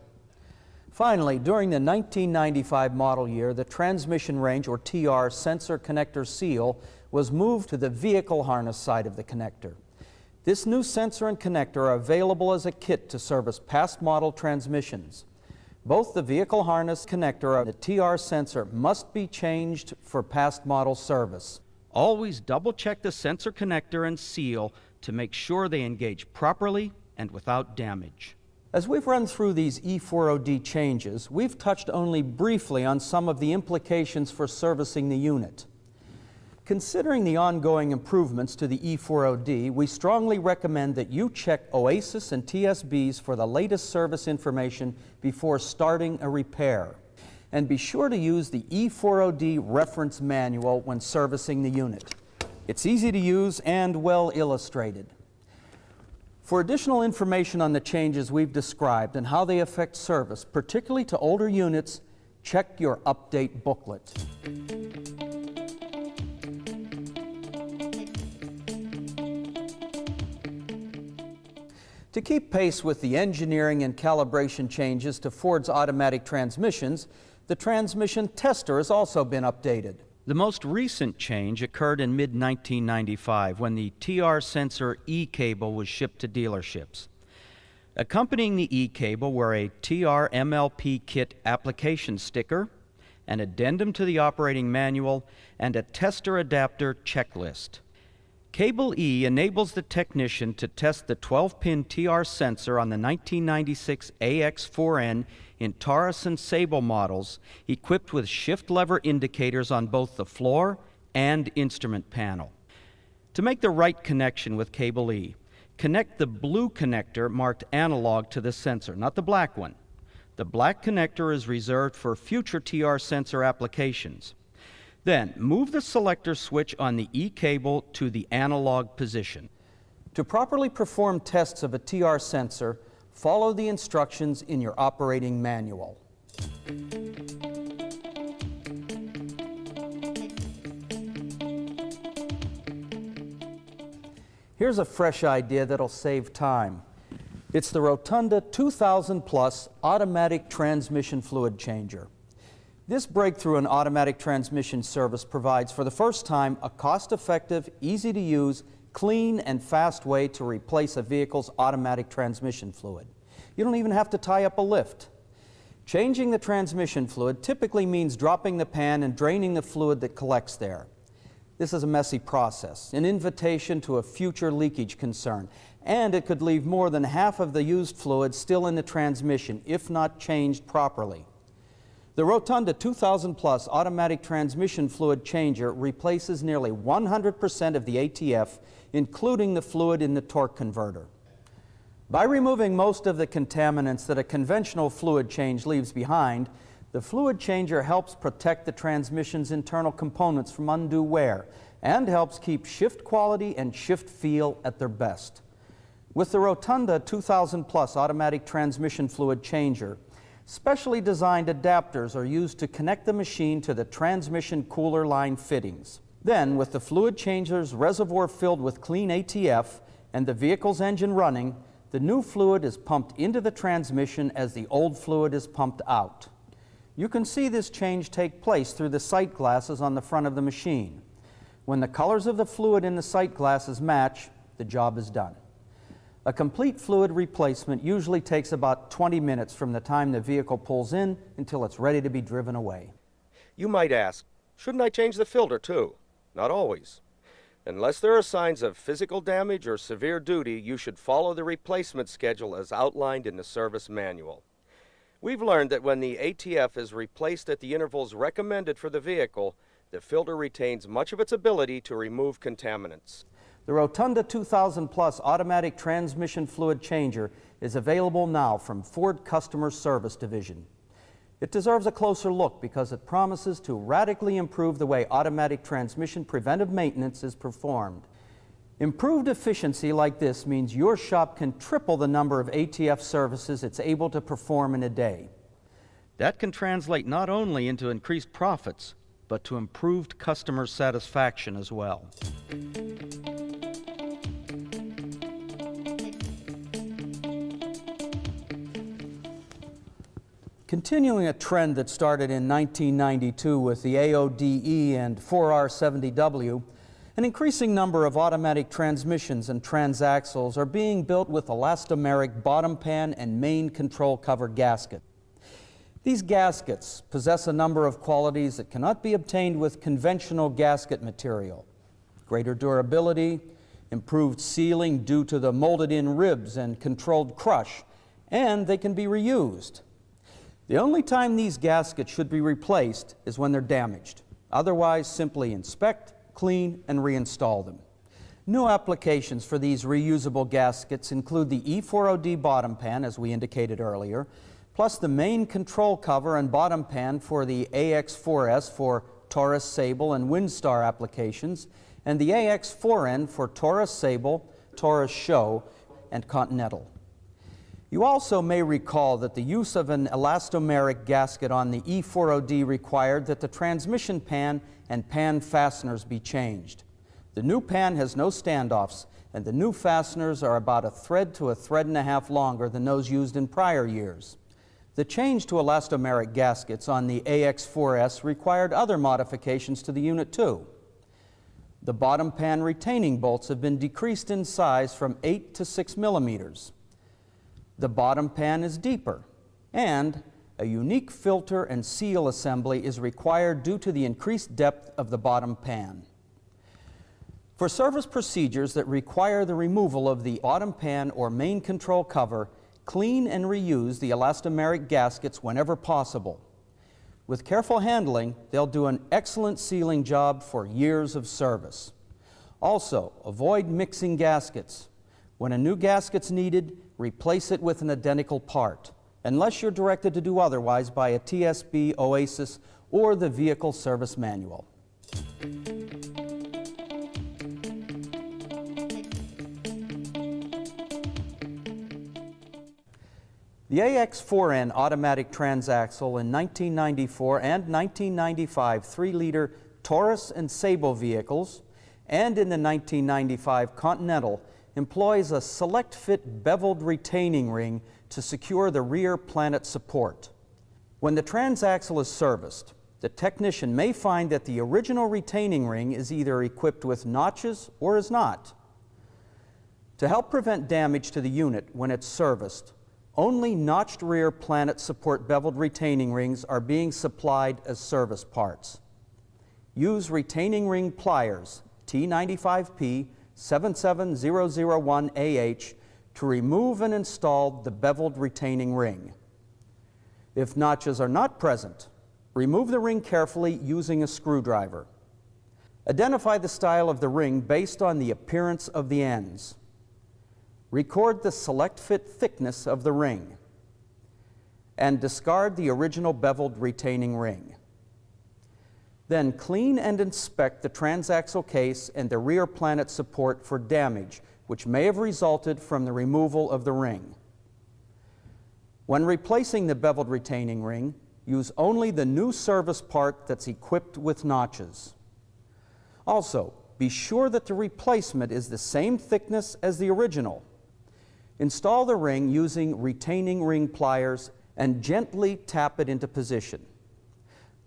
Finally, during the 1995 model year, the transmission range, or TR, sensor connector seal was moved to the vehicle harness side of the connector. This new sensor and connector are available as a kit to service past model transmissions. Both the vehicle harness connector and the TR sensor must be changed for past model service. Always double check the sensor connector and seal to make sure they engage properly and without damage. As we've run through these E4OD changes, we've touched only briefly on some of the implications for servicing the unit. Considering the ongoing improvements to the E4OD, we strongly recommend that you check OASIS and TSBs for the latest service information before starting a repair. And be sure to use the E4OD reference manual when servicing the unit. It's easy to use and well illustrated. For additional information on the changes we've described and how they affect service, particularly to older units, check your update booklet. To keep pace with the engineering and calibration changes to Ford's automatic transmissions, the transmission tester has also been updated. The most recent change occurred in mid-1995 when the TR sensor E-cable was shipped to dealerships. Accompanying the E-cable were a TR MLP kit application sticker, an addendum to the operating manual, and a tester adapter checklist. Cable E enables the technician to test the 12-pin TR sensor on the 1996 AX4N in Taurus and Sable models, equipped with shift lever indicators on both the floor and instrument panel. To make the right connection with Cable E, connect the blue connector marked analog to the sensor, not the black one. The black connector is reserved for future TR sensor applications. Then, move the selector switch on the E-cable to the analog position. To properly perform tests of a TR sensor, follow the instructions in your operating manual. Here's a fresh idea that'll save time. It's the Rotunda 2000 Plus automatic transmission fluid changer. This breakthrough in automatic transmission service provides, for the first time, a cost-effective, easy-to-use, clean, and fast way to replace a vehicle's automatic transmission fluid. You don't even have to tie up a lift. Changing the transmission fluid typically means dropping the pan and draining the fluid that collects there. This is a messy process, an invitation to a future leakage concern, and it could leave more than half of the used fluid still in the transmission if not changed properly. The Rotunda 2000 Plus automatic transmission fluid changer replaces nearly 100% of the ATF, including the fluid in the torque converter. By removing most of the contaminants that a conventional fluid change leaves behind, the fluid changer helps protect the transmission's internal components from undue wear and helps keep shift quality and shift feel at their best. With the Rotunda 2000 Plus automatic transmission fluid changer, specially designed adapters are used to connect the machine to the transmission cooler line fittings. Then, with the fluid changer's reservoir filled with clean ATF and the vehicle's engine running, the new fluid is pumped into the transmission as the old fluid is pumped out. You can see this change take place through the sight glasses on the front of the machine. When the colors of the fluid in the sight glasses match, the job is done. A complete fluid replacement usually takes about 20 minutes from the time the vehicle pulls in until it's ready to be driven away. You might ask, shouldn't I change the filter too? Not always. Unless there are signs of physical damage or severe duty, you should follow the replacement schedule as outlined in the service manual. We've learned that when the ATF is replaced at the intervals recommended for the vehicle, the filter retains much of its ability to remove contaminants. The Rotunda 2000 Plus automatic transmission fluid changer is available now from Ford Customer Service Division. It deserves a closer look because it promises to radically improve the way automatic transmission preventive maintenance is performed. Improved efficiency like this means your shop can triple the number of ATF services it's able to perform in a day. That can translate not only into increased profits, but to improved customer satisfaction as well. Continuing a trend that started in 1992 with the AODE and 4R70W, an increasing number of automatic transmissions and transaxles are being built with elastomeric bottom pan and main control cover gasket. These gaskets possess a number of qualities that cannot be obtained with conventional gasket material: greater durability, improved sealing due to the molded-in ribs and controlled crush, and they can be reused. The only time these gaskets should be replaced is when they're damaged. Otherwise, simply inspect, clean, and reinstall them. New applications for these reusable gaskets include the E4OD bottom pan, as we indicated earlier, plus the main control cover and bottom pan for the AX4S for Taurus, Sable, and Windsor applications, and the AX4N for Taurus, Sable, Taurus Show, and Continental. You also may recall that the use of an elastomeric gasket on the E4OD required that the transmission pan and pan fasteners be changed. The new pan has no standoffs, and the new fasteners are about a thread to a thread and a half longer than those used in prior years. The change to elastomeric gaskets on the AX4S required other modifications to the unit too. The bottom pan retaining bolts have been decreased in size from 8 to 6 millimeters. The bottom pan is deeper, and a unique filter and seal assembly is required due to the increased depth of the bottom pan. For service procedures that require the removal of the bottom pan or main control cover, clean and reuse the elastomeric gaskets whenever possible. With careful handling, they'll do an excellent sealing job for years of service. Also, avoid mixing gaskets. When a new gasket's needed, replace it with an identical part, unless you're directed to do otherwise by a TSB, Oasis, or the Vehicle Service Manual. The AX4N automatic transaxle in 1994 and 1995 3-liter Taurus and Sable vehicles, and in the 1995 Continental, employs a select-fit beveled retaining ring to secure the rear planet support. When the transaxle is serviced, the technician may find that the original retaining ring is either equipped with notches or is not. To help prevent damage to the unit when it's serviced, only notched rear planet support beveled retaining rings are being supplied as service parts. Use retaining ring pliers, T95P 77001AH, to remove and install the beveled retaining ring. If notches are not present, remove the ring carefully using a screwdriver. Identify the style of the ring based on the appearance of the ends. Record the select fit thickness of the ring, and discard the original beveled retaining ring. Then clean and inspect the transaxle case and the rear planet support for damage, which may have resulted from the removal of the ring. When replacing the beveled retaining ring, use only the new service part that's equipped with notches. Also, be sure that the replacement is the same thickness as the original. Install the ring using retaining ring pliers and gently tap it into position.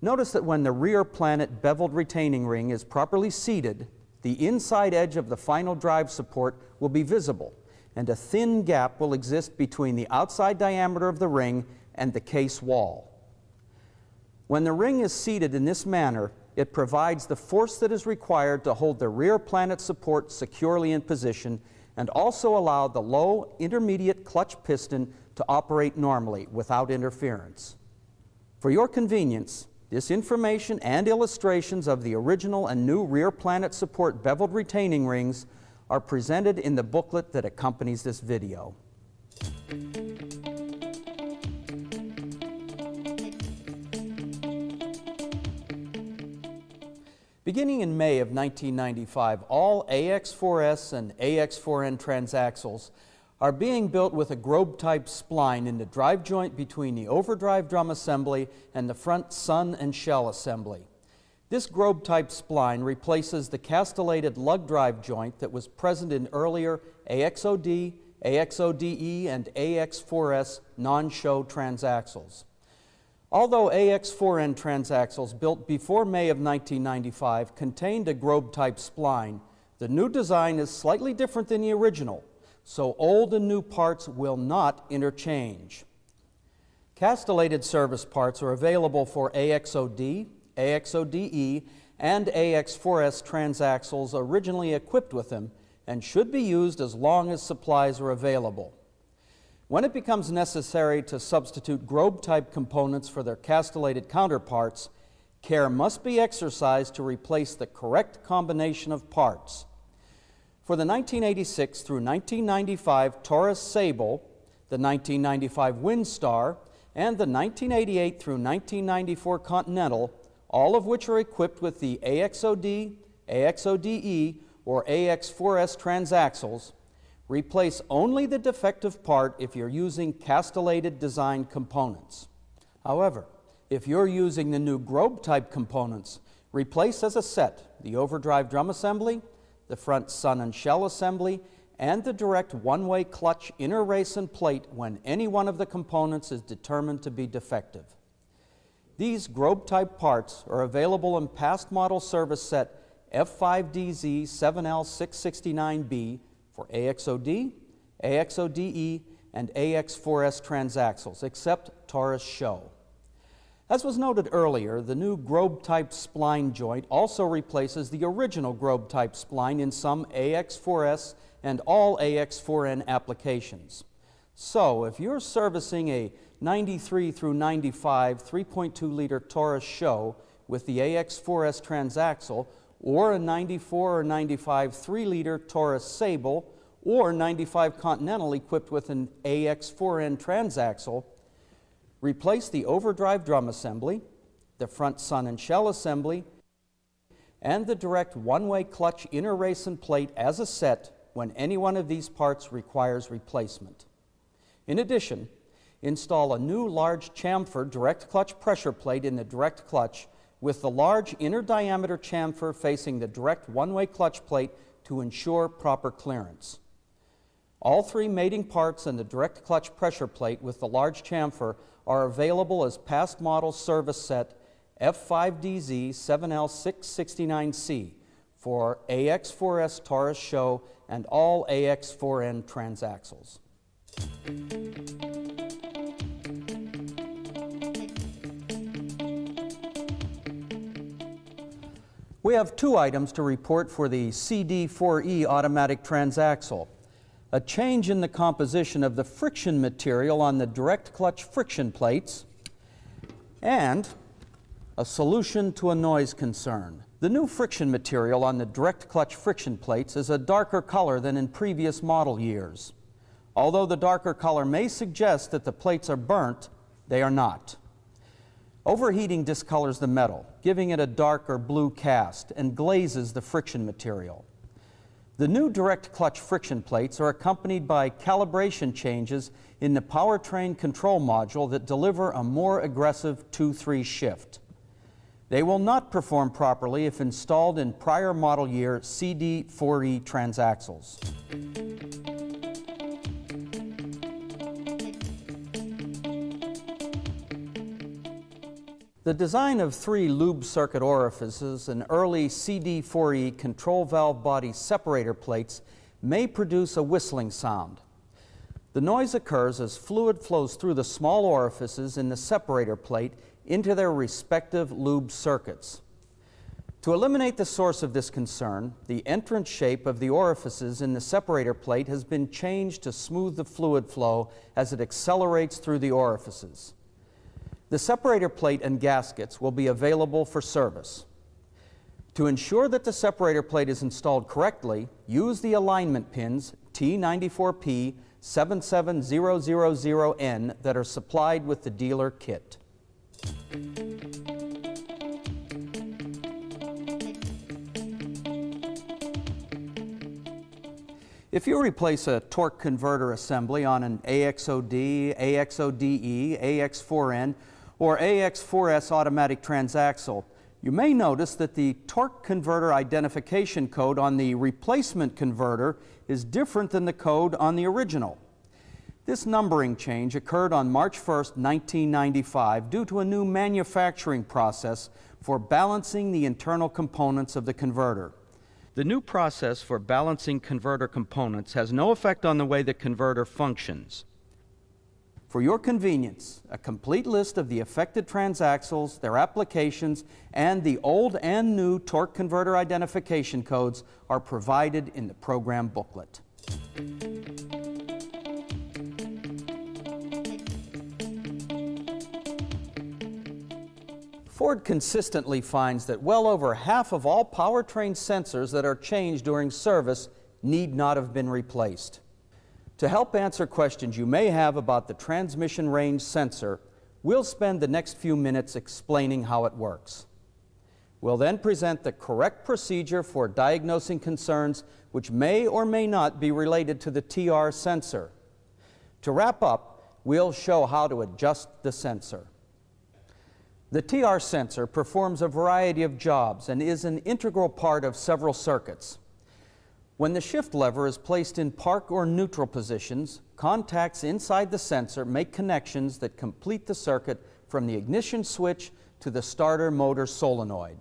Notice that when the rear planet beveled retaining ring is properly seated, the inside edge of the final drive support will be visible, and a thin gap will exist between the outside diameter of the ring and the case wall. When the ring is seated in this manner, it provides the force that is required to hold the rear planet support securely in position and also allow the low intermediate clutch piston to operate normally without interference. For your convenience, this information and illustrations of the original and new rear planet support beveled retaining rings are presented in the booklet that accompanies this video. Beginning in May of 1995, all AX4S and AX4N transaxles are being built with a Grob-type spline in the drive joint between the overdrive drum assembly and the front sun and shell assembly. This Grob-type spline replaces the castellated lug drive joint that was present in earlier AXOD, AXODE, and AX4S non-show transaxles. Although AX4N transaxles built before May of 1995 contained a Grob-type spline, the new design is slightly different than the original, so old and new parts will not interchange. Castellated service parts are available for AXOD, AXODE, and AX4S transaxles originally equipped with them and should be used as long as supplies are available. When it becomes necessary to substitute Grob-type components for their castellated counterparts, care must be exercised to replace the correct combination of parts. For the 1986 through 1995 Taurus Sable, the 1995 Windstar, and the 1988 through 1994 Continental, all of which are equipped with the AXOD, AXODE, or AX4S transaxles, replace only the defective part if you're using castellated design components. However, if you're using the new Grob-type components, replace as a set the overdrive drum assembly, the front sun and shell assembly, and the direct one-way clutch inner race and plate when any one of the components is determined to be defective. These Grob-type parts are available in past model service set F5DZ 7L669B for AXOD, AXODE, and AX4S transaxles, except Taurus Show. As was noted earlier, the new Grob-type spline joint also replaces the original Grob-type spline in some AX4S and all AX4N applications. So, if you're servicing a 93 through 95 3.2-liter Taurus Show with the AX4S transaxle, or a 94 or 95 3-liter Taurus Sable, or 95 Continental equipped with an AX4N transaxle, replace the overdrive drum assembly, the front sun and shell assembly, and the direct one-way clutch inner race and plate as a set when any one of these parts requires replacement. In addition, install a new large chamfer direct clutch pressure plate in the direct clutch with the large inner diameter chamfer facing the direct one-way clutch plate to ensure proper clearance. All three mating parts and the direct clutch pressure plate with the large chamfer are available as past model service set F5DZ 7L669C for AX4S Taurus Show and all AX4N transaxles. We have two items to report for the CD4E automatic transaxle: a change in the composition of the friction material on the direct clutch friction plates, and a solution to a noise concern. The new friction material on the direct clutch friction plates is a darker color than in previous model years. Although the darker color may suggest that the plates are burnt, they are not. Overheating discolors the metal, giving it a dark or blue cast, and glazes the friction material. The new direct clutch friction plates are accompanied by calibration changes in the Powertrain control module that deliver a more aggressive 2-3 shift. They will not perform properly if installed in prior model year CD4E transaxles. The design of 3 lube circuit orifices and early CD4E control valve body separator plates may produce a whistling sound. The noise occurs as fluid flows through the small orifices in the separator plate into their respective lube circuits. To eliminate the source of this concern, the entrance shape of the orifices in the separator plate has been changed to smooth the fluid flow as it accelerates through the orifices. The separator plate and gaskets will be available for service. To ensure that the separator plate is installed correctly, use the alignment pins T94P 77000N that are supplied with the dealer kit. If you replace a torque converter assembly on an AXOD, AXODE, AX4N, or AX4S automatic transaxle, you may notice that the torque converter identification code on the replacement converter is different than the code on the original. This numbering change occurred on March 1, 1995 due to a new manufacturing process for balancing the internal components of the converter. The new process for balancing converter components has no effect on the way the converter functions. For your convenience, a complete list of the affected transaxles, their applications, and the old and new torque converter identification codes are provided in the program booklet. Ford consistently finds that well over half of all powertrain sensors that are changed during service need not have been replaced. To help answer questions you may have about the transmission range sensor, we'll spend the next few minutes explaining how it works. We'll then present the correct procedure for diagnosing concerns which may or may not be related to the TR sensor. To wrap up, we'll show how to adjust the sensor. The TR sensor performs a variety of jobs and is an integral part of several circuits. When the shift lever is placed in park or neutral positions, contacts inside the sensor make connections that complete the circuit from the ignition switch to the starter motor solenoid.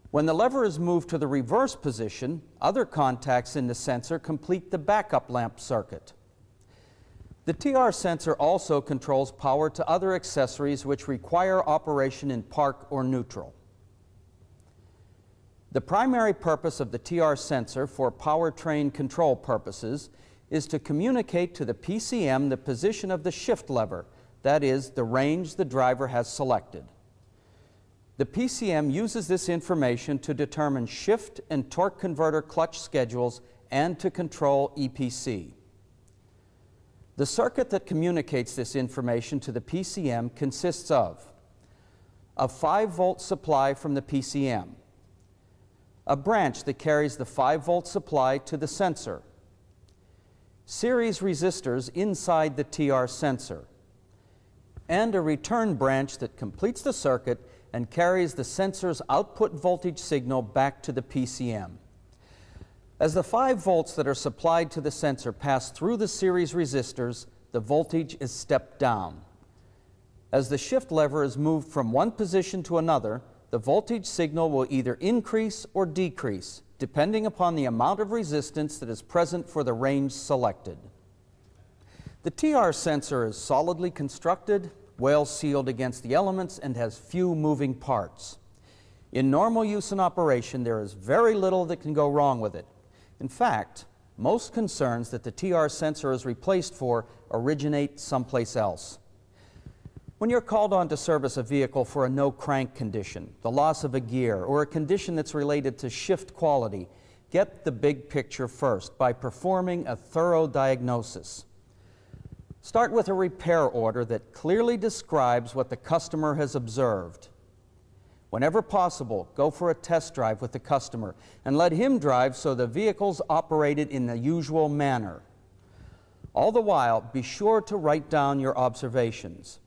When the lever is moved to the reverse position, other contacts in the sensor complete the backup lamp circuit. The TR sensor also controls power to other accessories which require operation in park or neutral. The primary purpose of the TR sensor for powertrain control purposes is to communicate to the PCM the position of the shift lever, that is, the range the driver has selected. The PCM uses this information to determine shift and torque converter clutch schedules and to control EPC. The circuit that communicates this information to the PCM consists of a 5-volt supply from the PCM, a branch that carries the 5-volt supply to the sensor, series resistors inside the TR sensor, and a return branch that completes the circuit and carries the sensor's output voltage signal back to the PCM. As the 5 volts that are supplied to the sensor pass through the series resistors, the voltage is stepped down. As the shift lever is moved from one position to another, the voltage signal will either increase or decrease, depending upon the amount of resistance that is present for the range selected. The TR sensor is solidly constructed, well sealed against the elements, and has few moving parts. In normal use and operation, there is very little that can go wrong with it. In fact, most concerns that the TR sensor is replaced for originate someplace else. When you're called on to service a vehicle for a no-crank condition, the loss of a gear, or a condition that's related to shift quality, get the big picture first by performing a thorough diagnosis. Start with a repair order that clearly describes what the customer has observed. Whenever possible, go for a test drive with the customer and let him drive so the vehicle's operated in the usual manner. All the while, be sure to write down your observations.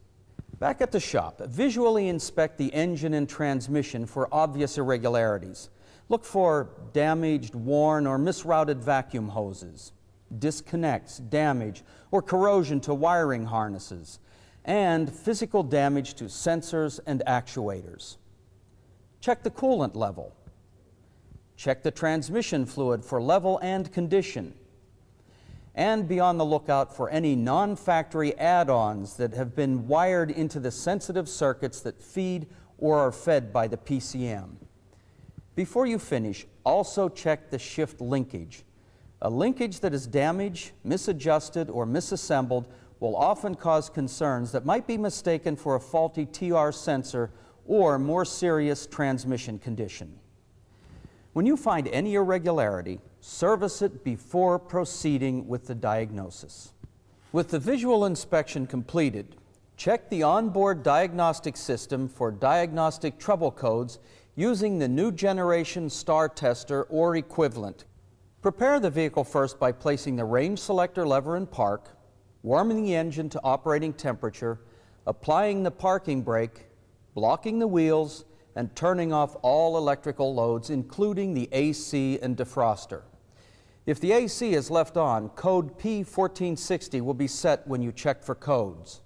Back at the shop, visually inspect the engine and transmission for obvious irregularities. Look for damaged, worn, or misrouted vacuum hoses, disconnects, damage, or corrosion to wiring harnesses, and physical damage to sensors and actuators. Check the coolant level. Check the transmission fluid for level and condition. And be on the lookout for any non-factory add-ons that have been wired into the sensitive circuits that feed or are fed by the PCM. Before you finish, also check the shift linkage. A linkage that is damaged, misadjusted, or misassembled will often cause concerns that might be mistaken for a faulty TR sensor or more serious transmission condition. When you find any irregularity, service it before proceeding with the diagnosis. With the visual inspection completed, check the onboard diagnostic system for diagnostic trouble codes using the new generation star tester or equivalent. Prepare the vehicle first by placing the range selector lever in park, warming the engine to operating temperature, applying the parking brake, blocking the wheels, and turning off all electrical loads, including the AC and defroster. If the AC is left on, code P1460 will be set when you check for codes.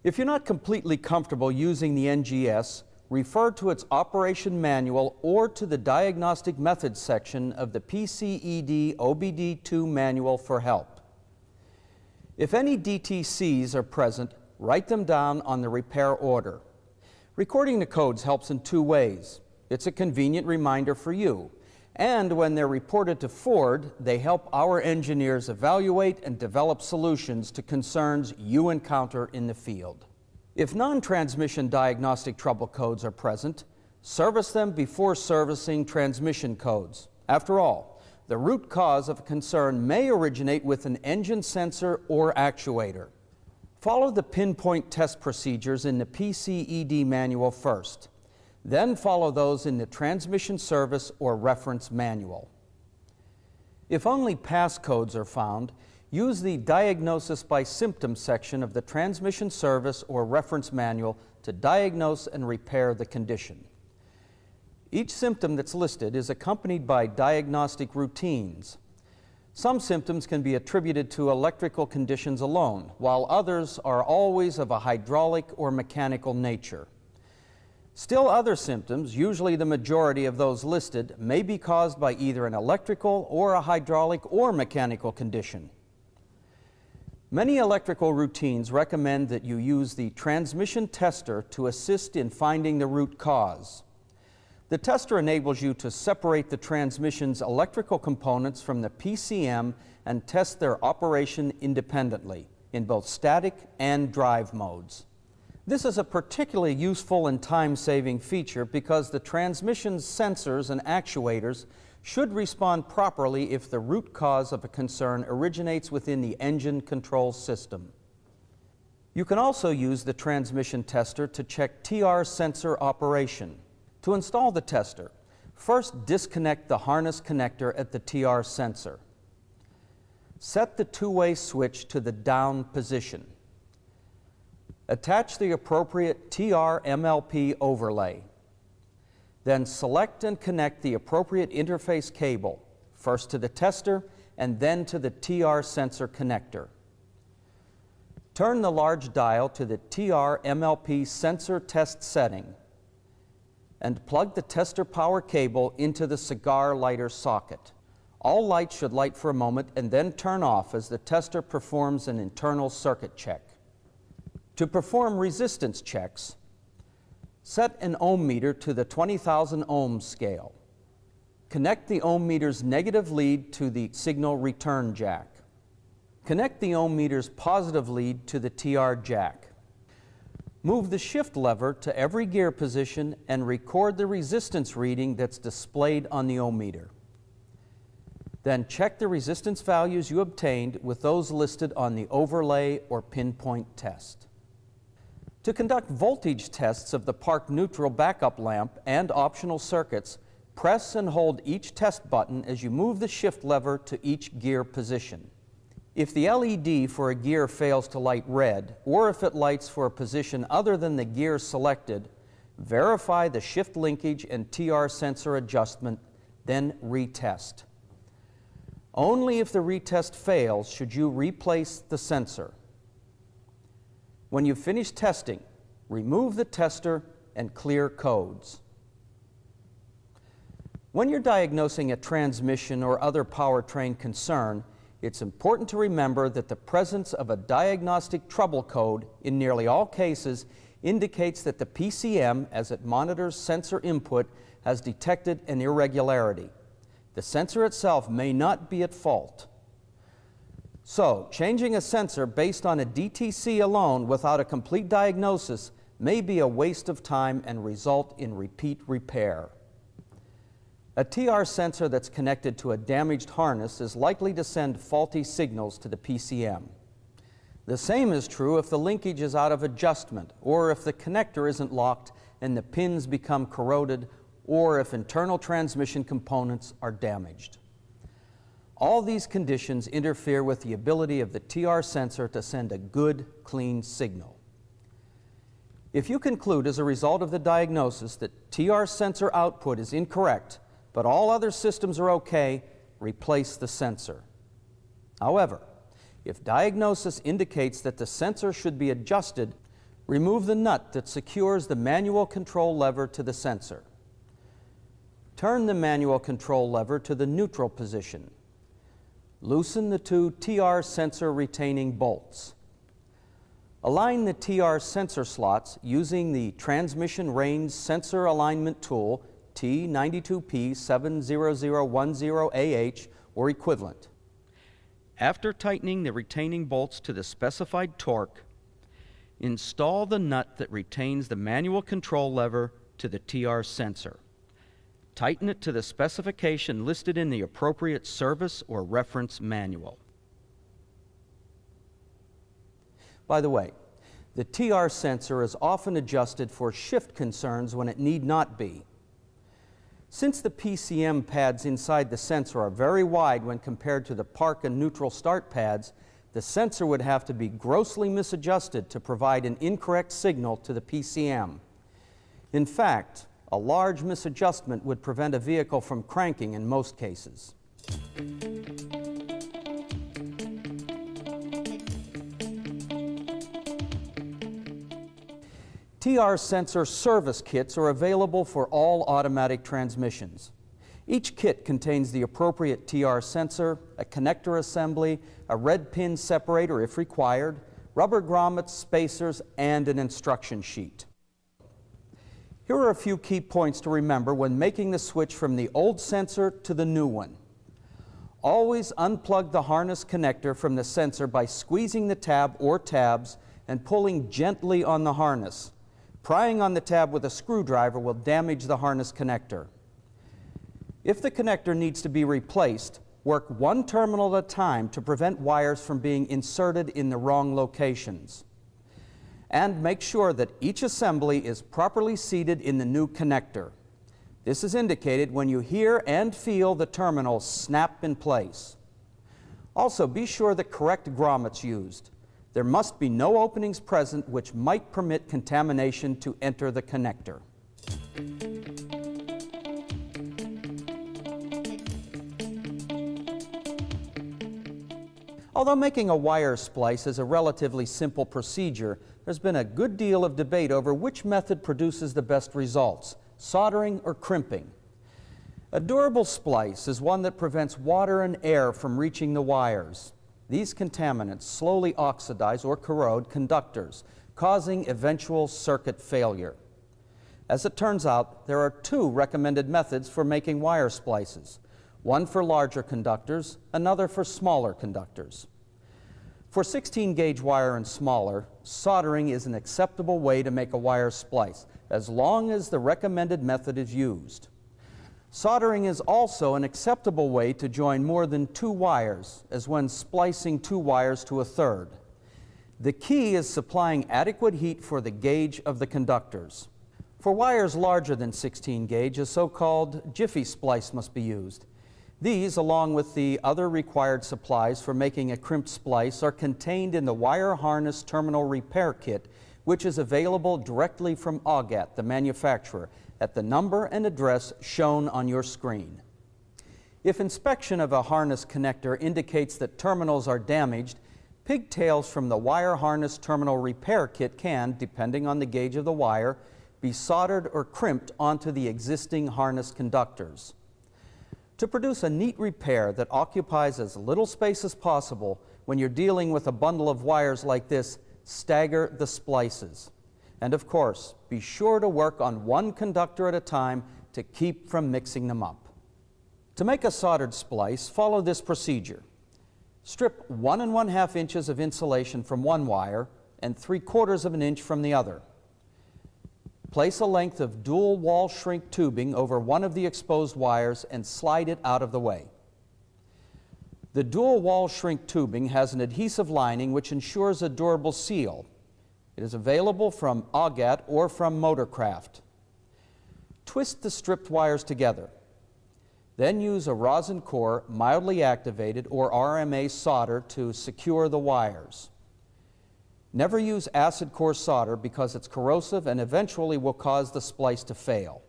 If you're not completely comfortable using the NGS, refer to its operation manual or to the diagnostic methods section of the PCED OBD2 manual for help. If any DTCs are present, write them down on the repair order. Recording the codes helps in two ways. It's a convenient reminder for you, and when they're reported to Ford, they help our engineers evaluate and develop solutions to concerns you encounter in the field. If non-transmission diagnostic trouble codes are present, service them before servicing transmission codes. After all, the root cause of a concern may originate with an engine sensor or actuator. Follow the pinpoint test procedures in the PCED manual first. Then follow those in the transmission service or reference manual. If only passcodes are found, use the Diagnosis by Symptom section of the transmission service or reference manual to diagnose and repair the condition. Each symptom that's listed is accompanied by diagnostic routines. Some symptoms can be attributed to electrical conditions alone, while others are always of a hydraulic or mechanical nature. Still other symptoms, usually the majority of those listed, may be caused by either an electrical or a hydraulic or mechanical condition. Many electrical routines recommend that you use the transmission tester to assist in finding the root cause. The tester enables you to separate the transmission's electrical components from the PCM and test their operation independently in both static and drive modes. This is a particularly useful and time-saving feature because the transmission's sensors and actuators should respond properly if the root cause of a concern originates within the engine control system. You can also use the transmission tester to check TR sensor operation. To install the tester, first disconnect the harness connector at the TR sensor. Set the two-way switch to the down position. Attach the appropriate TR MLP overlay. Then select and connect the appropriate interface cable, first to the tester and then to the TR sensor connector. Turn the large dial to the TR MLP sensor test setting and plug the tester power cable into the cigar lighter socket. All lights should light for a moment and then turn off as the tester performs an internal circuit check. To perform resistance checks, set an ohm meter to the 20,000 ohm scale. Connect the ohm meter's negative lead to the signal return jack. Connect the ohm meter's positive lead to the TR jack. Move the shift lever to every gear position and record the resistance reading that's displayed on the ohm meter. Then check the resistance values you obtained with those listed on the overlay or pinpoint test. To conduct voltage tests of the park neutral backup lamp and optional circuits, press and hold each test button as you move the shift lever to each gear position. If the LED for a gear fails to light red, or if it lights for a position other than the gear selected, verify the shift linkage and TR sensor adjustment, then retest. Only if the retest fails should you replace the sensor. When you've finished testing, remove the tester and clear codes. When you're diagnosing a transmission or other powertrain concern, it's important to remember that the presence of a diagnostic trouble code in nearly all cases indicates that the PCM, as it monitors sensor input, has detected an irregularity. The sensor itself may not be at fault. So, changing a sensor based on a DTC alone without a complete diagnosis may be a waste of time and result in repeat repair. A TR sensor that's connected to a damaged harness is likely to send faulty signals to the PCM. The same is true if the linkage is out of adjustment, or if the connector isn't locked and the pins become corroded, or if internal transmission components are damaged. All these conditions interfere with the ability of the TR sensor to send a good, clean signal. If you conclude as a result of the diagnosis that TR sensor output is incorrect, but all other systems are okay, replace the sensor. However, if diagnosis indicates that the sensor should be adjusted, remove the nut that secures the manual control lever to the sensor. Turn the manual control lever to the neutral position. Loosen the two TR sensor retaining bolts. Align the TR sensor slots using the Transmission Range Sensor Alignment Tool T92P70010AH or equivalent. After tightening the retaining bolts to the specified torque, install the nut that retains the manual control lever to the TR sensor. Tighten it to the specification listed in the appropriate service or reference manual. By the way, the TR sensor is often adjusted for shift concerns when it need not be. Since the PCM pads inside the sensor are very wide when compared to the park and neutral start pads, the sensor would have to be grossly misadjusted to provide an incorrect signal to the PCM. In fact, a large misadjustment would prevent a vehicle from cranking in most cases. TR sensor service kits are available for all automatic transmissions. Each kit contains the appropriate TR sensor, a connector assembly, a red pin separator if required, rubber grommets, spacers, and an instruction sheet. Here are a few key points to remember when making the switch from the old sensor to the new one. Always unplug the harness connector from the sensor by squeezing the tab or tabs and pulling gently on the harness. Prying on the tab with a screwdriver will damage the harness connector. If the connector needs to be replaced, work one terminal at a time to prevent wires from being inserted in the wrong locations. And make sure that each assembly is properly seated in the new connector. This is indicated when you hear and feel the terminal snap in place. Also, be sure the correct grommets used. There must be no openings present which might permit contamination to enter the connector. Although making a wire splice is a relatively simple procedure, there's been a good deal of debate over which method produces the best results, soldering or crimping. A durable splice is one that prevents water and air from reaching the wires. These contaminants slowly oxidize or corrode conductors, causing eventual circuit failure. As it turns out, there are two recommended methods for making wire splices, one for larger conductors, another for smaller conductors. For 16-gauge wire and smaller, soldering is an acceptable way to make a wire splice, as long as the recommended method is used. Soldering is also an acceptable way to join more than two wires, as when splicing two wires to a third. The key is supplying adequate heat for the gauge of the conductors. For wires larger than 16 gauge, a so-called jiffy splice must be used. These, along with the other required supplies for making a crimped splice, are contained in the wire harness terminal repair kit, which is available directly from Augat, the manufacturer, at the number and address shown on your screen. If inspection of a harness connector indicates that terminals are damaged, pigtails from the wire harness terminal repair kit can, depending on the gauge of the wire, be soldered or crimped onto the existing harness conductors. To produce a neat repair that occupies as little space as possible, when you're dealing with a bundle of wires like this, stagger the splices. And of course, be sure to work on one conductor at a time to keep from mixing them up. To make a soldered splice, follow this procedure. Strip 1 1/2 inches of insulation from one wire and 3/4 of an inch from the other. Place a length of dual wall shrink tubing over one of the exposed wires and slide it out of the way. The dual wall shrink tubing has an adhesive lining which ensures a durable seal. It is available from Augat or from Motorcraft. Twist the stripped wires together. Then use a rosin core, mildly activated, or RMA solder to secure the wires. Never use acid core solder because it's corrosive and eventually will cause the splice to fail.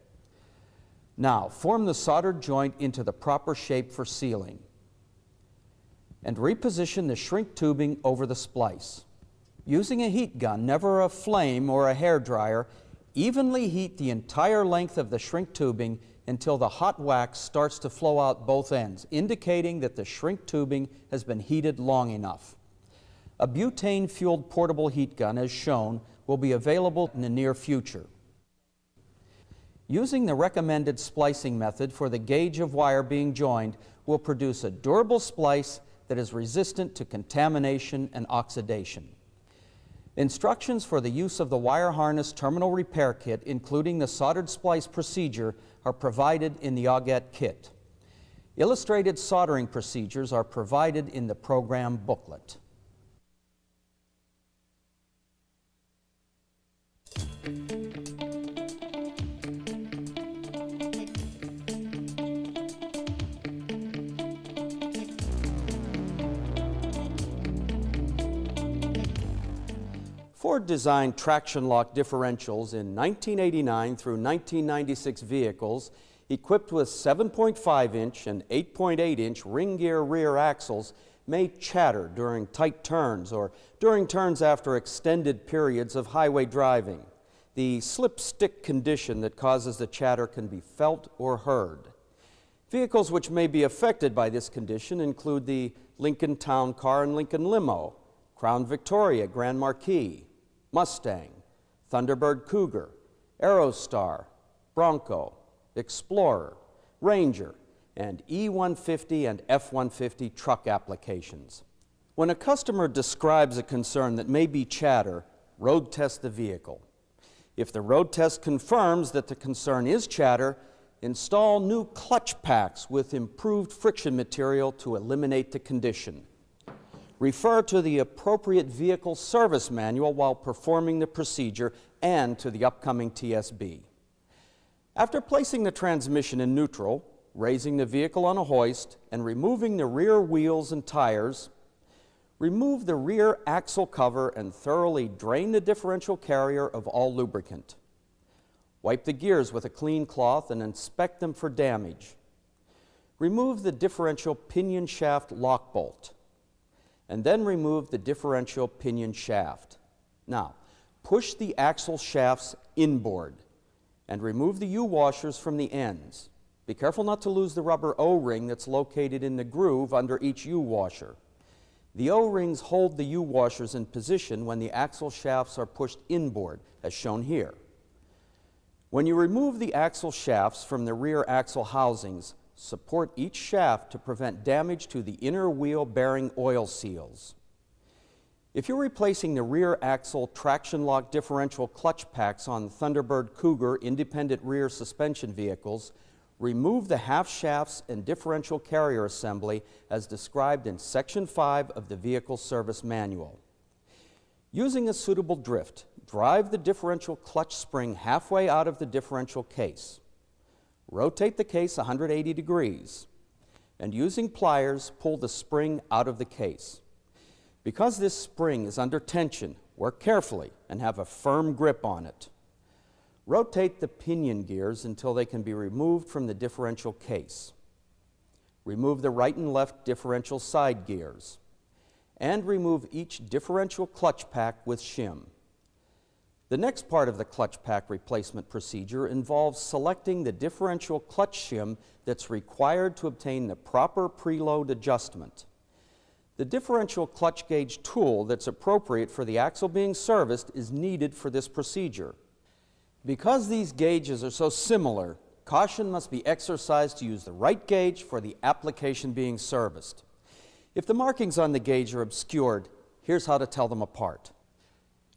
Now, form the soldered joint into the proper shape for sealing. And reposition the shrink tubing over the splice. Using a heat gun, never a flame or a hairdryer, evenly heat the entire length of the shrink tubing until the hot wax starts to flow out both ends, indicating that the shrink tubing has been heated long enough. A butane-fueled portable heat gun, as shown, will be available in the near future. Using the recommended splicing method for the gauge of wire being joined will produce a durable splice that is resistant to contamination and oxidation. Instructions for the use of the wire harness terminal repair kit, including the soldered splice procedure, are provided in the Augat kit. Illustrated soldering procedures are provided in the program booklet. Ford designed traction lock differentials in 1989 through 1996 vehicles equipped with 7.5-inch and 8.8-inch ring gear rear axles may chatter during tight turns or during turns after extended periods of highway driving. The slip-stick condition that causes the chatter can be felt or heard. Vehicles which may be affected by this condition include the Lincoln Town Car and Lincoln Limo, Crown Victoria Grand Marquis, Mustang, Thunderbird Cougar, Aerostar, Bronco, Explorer, Ranger, and E150 and F-150 truck applications. When a customer describes a concern that may be chatter, road test the vehicle. If the road test confirms that the concern is chatter, install new clutch packs with improved friction material to eliminate the condition. Refer to the appropriate vehicle service manual while performing the procedure and to the upcoming TSB. After placing the transmission in neutral, raising the vehicle on a hoist, and removing the rear wheels and tires, remove the rear axle cover and thoroughly drain the differential carrier of all lubricant. Wipe the gears with a clean cloth and inspect them for damage. Remove the differential pinion shaft lock bolt, and then remove the differential pinion shaft. Now, push the axle shafts inboard and remove the U-washers from the ends. Be careful not to lose the rubber O-ring that's located in the groove under each U-washer. The O-rings hold the U-washers in position when the axle shafts are pushed inboard, as shown here. When you remove the axle shafts from the rear axle housings, support each shaft to prevent damage to the inner wheel bearing oil seals. If you're replacing the rear axle traction lock differential clutch packs on Thunderbird Cougar independent rear suspension vehicles, remove the half shafts and differential carrier assembly as described in Section 5 of the Vehicle Service Manual. Using a suitable drift, drive the differential clutch spring halfway out of the differential case. Rotate the case 180 degrees, and using pliers, pull the spring out of the case. Because this spring is under tension, work carefully and have a firm grip on it. Rotate the pinion gears until they can be removed from the differential case. Remove the right and left differential side gears, and remove each differential clutch pack with shim. The next part of the clutch pack replacement procedure involves selecting the differential clutch shim that's required to obtain the proper preload adjustment. The differential clutch gauge tool that's appropriate for the axle being serviced is needed for this procedure. Because these gauges are so similar, caution must be exercised to use the right gauge for the application being serviced. If the markings on the gauge are obscured, here's how to tell them apart.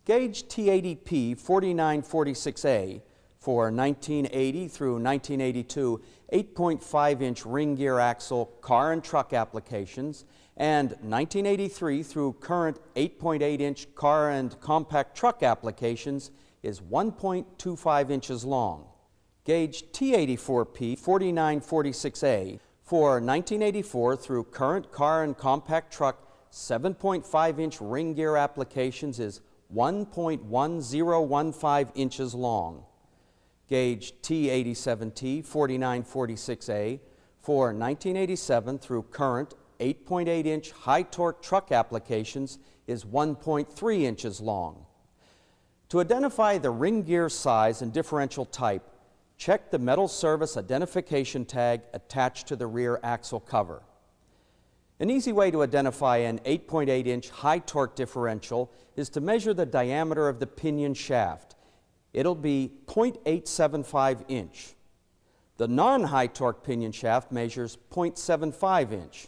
Gauge T80P 4946A for 1980 through 1982 8.5-inch ring gear axle car and truck applications, and 1983 through current 8.8-inch car and compact truck applications is 1.25 inches long. Gauge T84P 4946A for 1984 through current car and compact truck 7.5-inch ring gear applications is 1.1015 inches long. Gauge T87T 4946A for 1987 through current 8.8-inch high-torque truck applications is 1.3 inches long. To identify the ring gear size and differential type, check the metal service identification tag attached to the rear axle cover. An easy way to identify an 8.8-inch high-torque differential is to measure the diameter of the pinion shaft. It'll be 0.875 inch. The non-high torque pinion shaft measures 0.75 inch.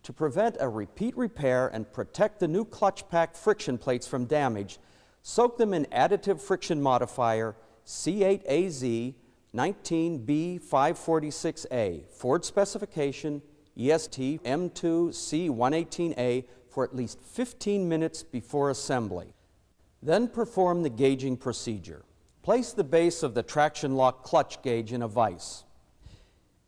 To prevent a repeat repair and protect the new clutch pack friction plates from damage, soak them in additive friction modifier C8AZ 19B546A, Ford specification EST M2C118A for at least 15 minutes before assembly. Then perform the gauging procedure. Place the base of the traction lock clutch gauge in a vise.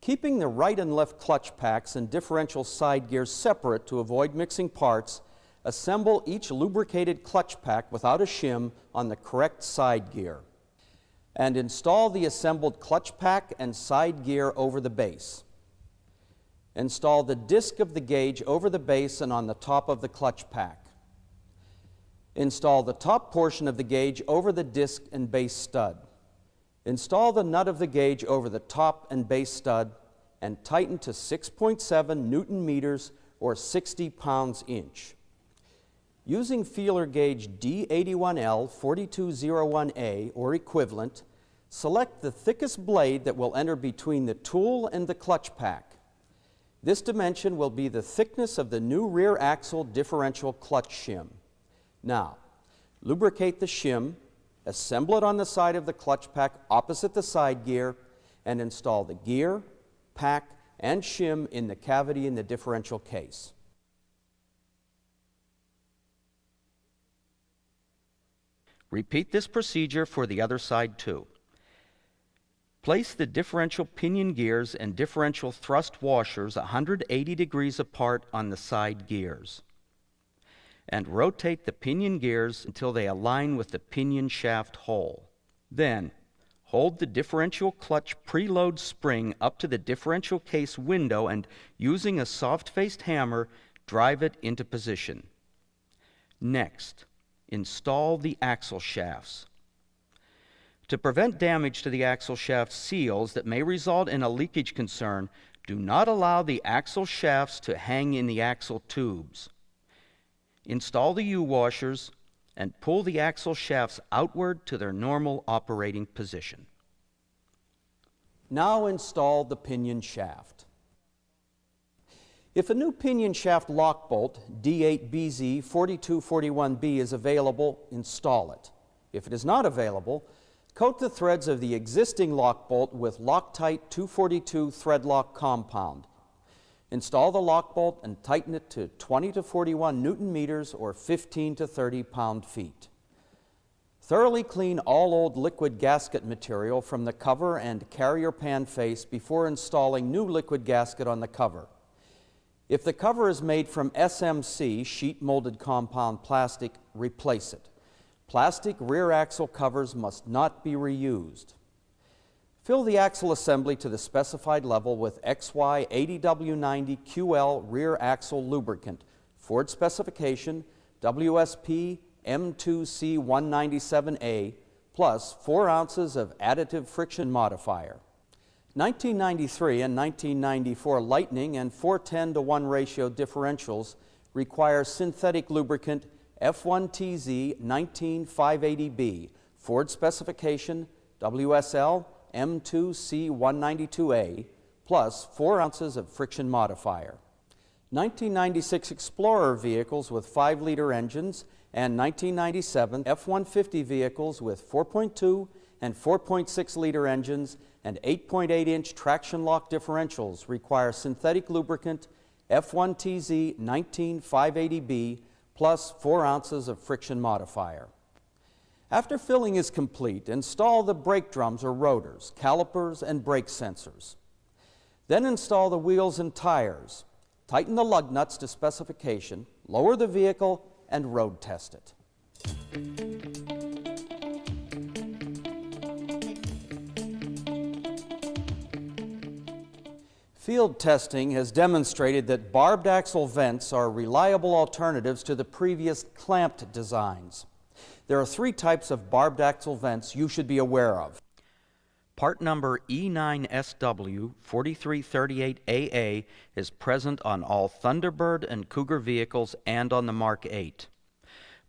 Keeping the right and left clutch packs and differential side gears separate to avoid mixing parts, assemble each lubricated clutch pack without a shim on the correct side gear. And install the assembled clutch pack and side gear over the base. Install the disc of the gauge over the base and on the top of the clutch pack. Install the top portion of the gauge over the disc and base stud. Install the nut of the gauge over the top and base stud and tighten to 6.7 Newton meters or 60 pounds inch. Using feeler gauge D81L 4201A or equivalent, select the thickest blade that will enter between the tool and the clutch pack. This dimension will be the thickness of the new rear axle differential clutch shim. Now, lubricate the shim, assemble it on the side of the clutch pack opposite the side gear, and install the gear, pack, and shim in the cavity in the differential case. Repeat this procedure for the other side too. Place the differential pinion gears and differential thrust washers 180 degrees apart on the side gears, and rotate the pinion gears until they align with the pinion shaft hole. Then, hold the differential clutch preload spring up to the differential case window and, using a soft-faced hammer, drive it into position. Next, install the axle shafts. To prevent damage to the axle shaft seals that may result in a leakage concern, do not allow the axle shafts to hang in the axle tubes. Install the U-washers and pull the axle shafts outward to their normal operating position. Now install the pinion shaft. If a new pinion shaft lock bolt, D8BZ 4241B, is available, install it. If it is not available, coat the threads of the existing lock bolt with Loctite 242 thread lock compound. Install the lock bolt and tighten it to 20 to 41 Newton meters or 15 to 30 pound-feet. Thoroughly clean all old liquid gasket material from the cover and carrier pan face before installing new liquid gasket on the cover. If the cover is made from SMC, sheet molded compound plastic, replace it. Plastic rear axle covers must not be reused. Fill the axle assembly to the specified level with XY 80W90 QL rear axle lubricant, Ford specification WSP M2C197A, plus 4 ounces of additive friction modifier. 1993 and 1994 Lightning and 4:10:1 ratio differentials require synthetic lubricant F1TZ 19580B, Ford specification WSL M2C192A plus 4 ounces of friction modifier. 1996 Explorer vehicles with 5-liter engines and 1997 F-150 vehicles with 4.2 and 4.6-liter engines and 8.8-inch traction lock differentials require synthetic lubricant F1TZ 19580B plus 4 ounces of friction modifier. After filling is complete, install the brake drums or rotors, calipers, and brake sensors. Then install the wheels and tires. Tighten the lug nuts to specification, lower the vehicle, and road test it. Field testing has demonstrated that barbed axle vents are reliable alternatives to the previous clamped designs. There are 3 types of barbed axle vents you should be aware of. Part number E9SW4338AA is present on all Thunderbird and Cougar vehicles and on the Mark 8.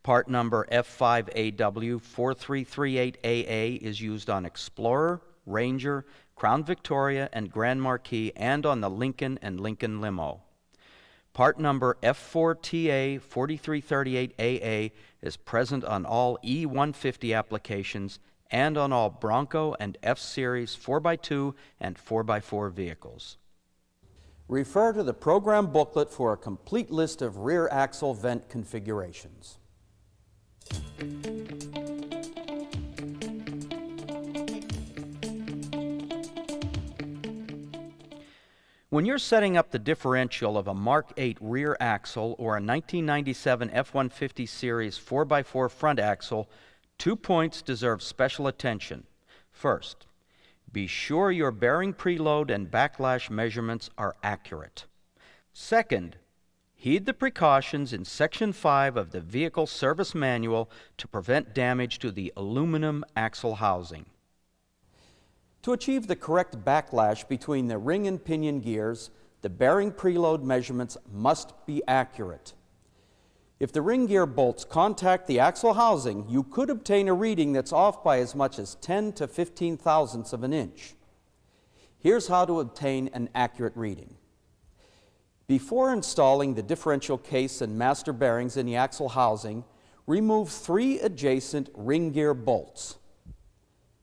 Part number F5AW4338AA is used on Explorer, Ranger, Crown Victoria, and Grand Marquis, and on the Lincoln and Lincoln Limo. Part number F4TA4338AA is present on all E150 applications and on all Bronco and F-Series 4x2 and 4x4 vehicles. Refer to the program booklet for a complete list of rear axle vent configurations. When you're setting up the differential of a Mark 8 rear axle or a 1997 F-150 Series 4x4 front axle, 2 points deserve special attention. First, be sure your bearing preload and backlash measurements are accurate. Second, heed the precautions in Section 5 of the Vehicle Service Manual to prevent damage to the aluminum axle housing. To achieve the correct backlash between the ring and pinion gears, the bearing preload measurements must be accurate. If the ring gear bolts contact the axle housing, you could obtain a reading that's off by as much as 10 to 15 thousandths of an inch. Here's how to obtain an accurate reading. Before installing the differential case and master bearings in the axle housing, remove 3 adjacent ring gear bolts.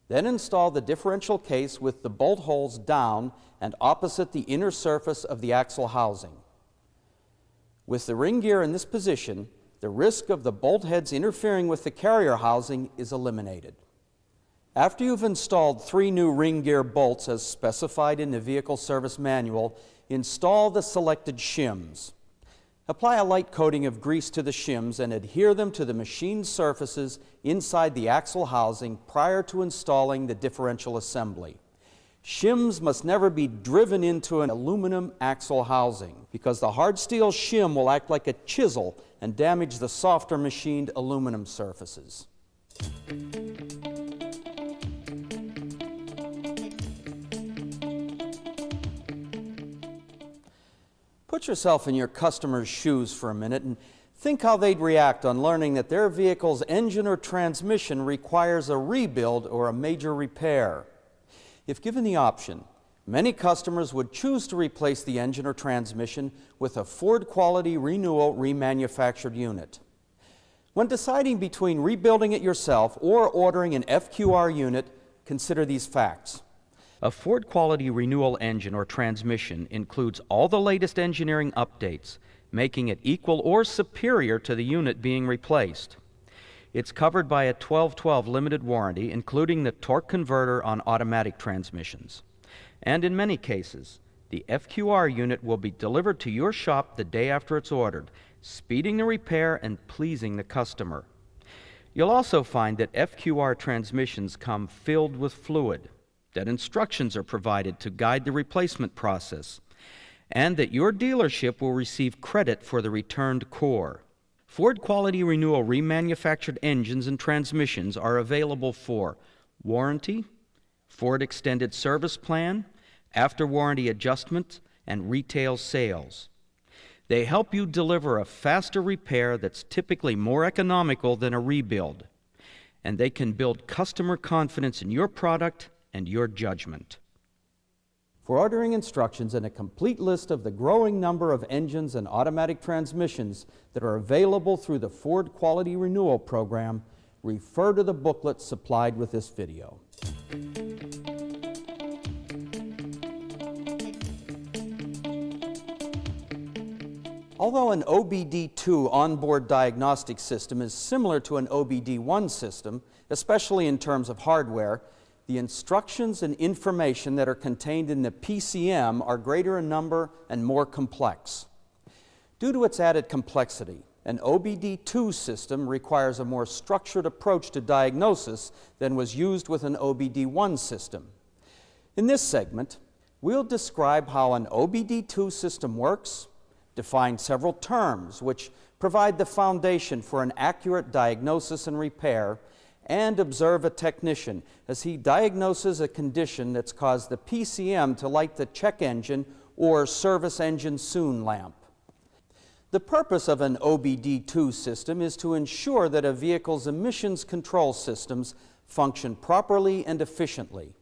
Then install the differential case with the bolt holes down and opposite the inner surface of the axle housing. With the ring gear in this position, the risk of the bolt heads interfering with the carrier housing is eliminated. After you've installed 3 new ring gear bolts as specified in the Vehicle Service Manual, install the selected shims. Apply a light coating of grease to the shims and adhere them to the machined surfaces inside the axle housing prior to installing the differential assembly. Shims must never be driven into an aluminum axle housing because the hard steel shim will act like a chisel and damage the softer machined aluminum surfaces. Put yourself in your customer's shoes for a minute and think how they'd react on learning that their vehicle's engine or transmission requires a rebuild or a major repair. If given the option, many customers would choose to replace the engine or transmission with a Ford Quality Renewal remanufactured unit. When deciding between rebuilding it yourself or ordering an FQR unit, consider these facts. A Ford Quality Renewal engine or transmission includes all the latest engineering updates, making it equal or superior to the unit being replaced. It's covered by a 12-12 limited warranty, including the torque converter on automatic transmissions. And in many cases, the FQR unit will be delivered to your shop the day after it's ordered, speeding the repair and pleasing the customer. You'll also find that FQR transmissions come filled with fluid, that instructions are provided to guide the replacement process, and that your dealership will receive credit for the returned core. Ford Quality Renewal remanufactured engines and transmissions are available for warranty, Ford Extended Service Plan, after-warranty adjustment, and retail sales. They help you deliver a faster repair that's typically more economical than a rebuild, and they can build customer confidence in your product and your judgment. For ordering instructions and a complete list of the growing number of engines and automatic transmissions that are available through the Ford Quality Renewal Program, refer to the booklet supplied with this video. Although an OBD2 onboard diagnostic system is similar to an OBD1 system, especially in terms of hardware, the instructions and information that are contained in the PCM are greater in number and more complex. Due to its added complexity, an OBD2 system requires a more structured approach to diagnosis than was used with an OBD1 system. In this segment, we'll describe how an OBD2 system works, define several terms which provide the foundation for an accurate diagnosis and repair, and observe a technician as he diagnoses a condition that's caused the PCM to light the check engine or service engine soon lamp. The purpose of an OBD2 system is to ensure that a vehicle's emissions control systems function properly and efficiently.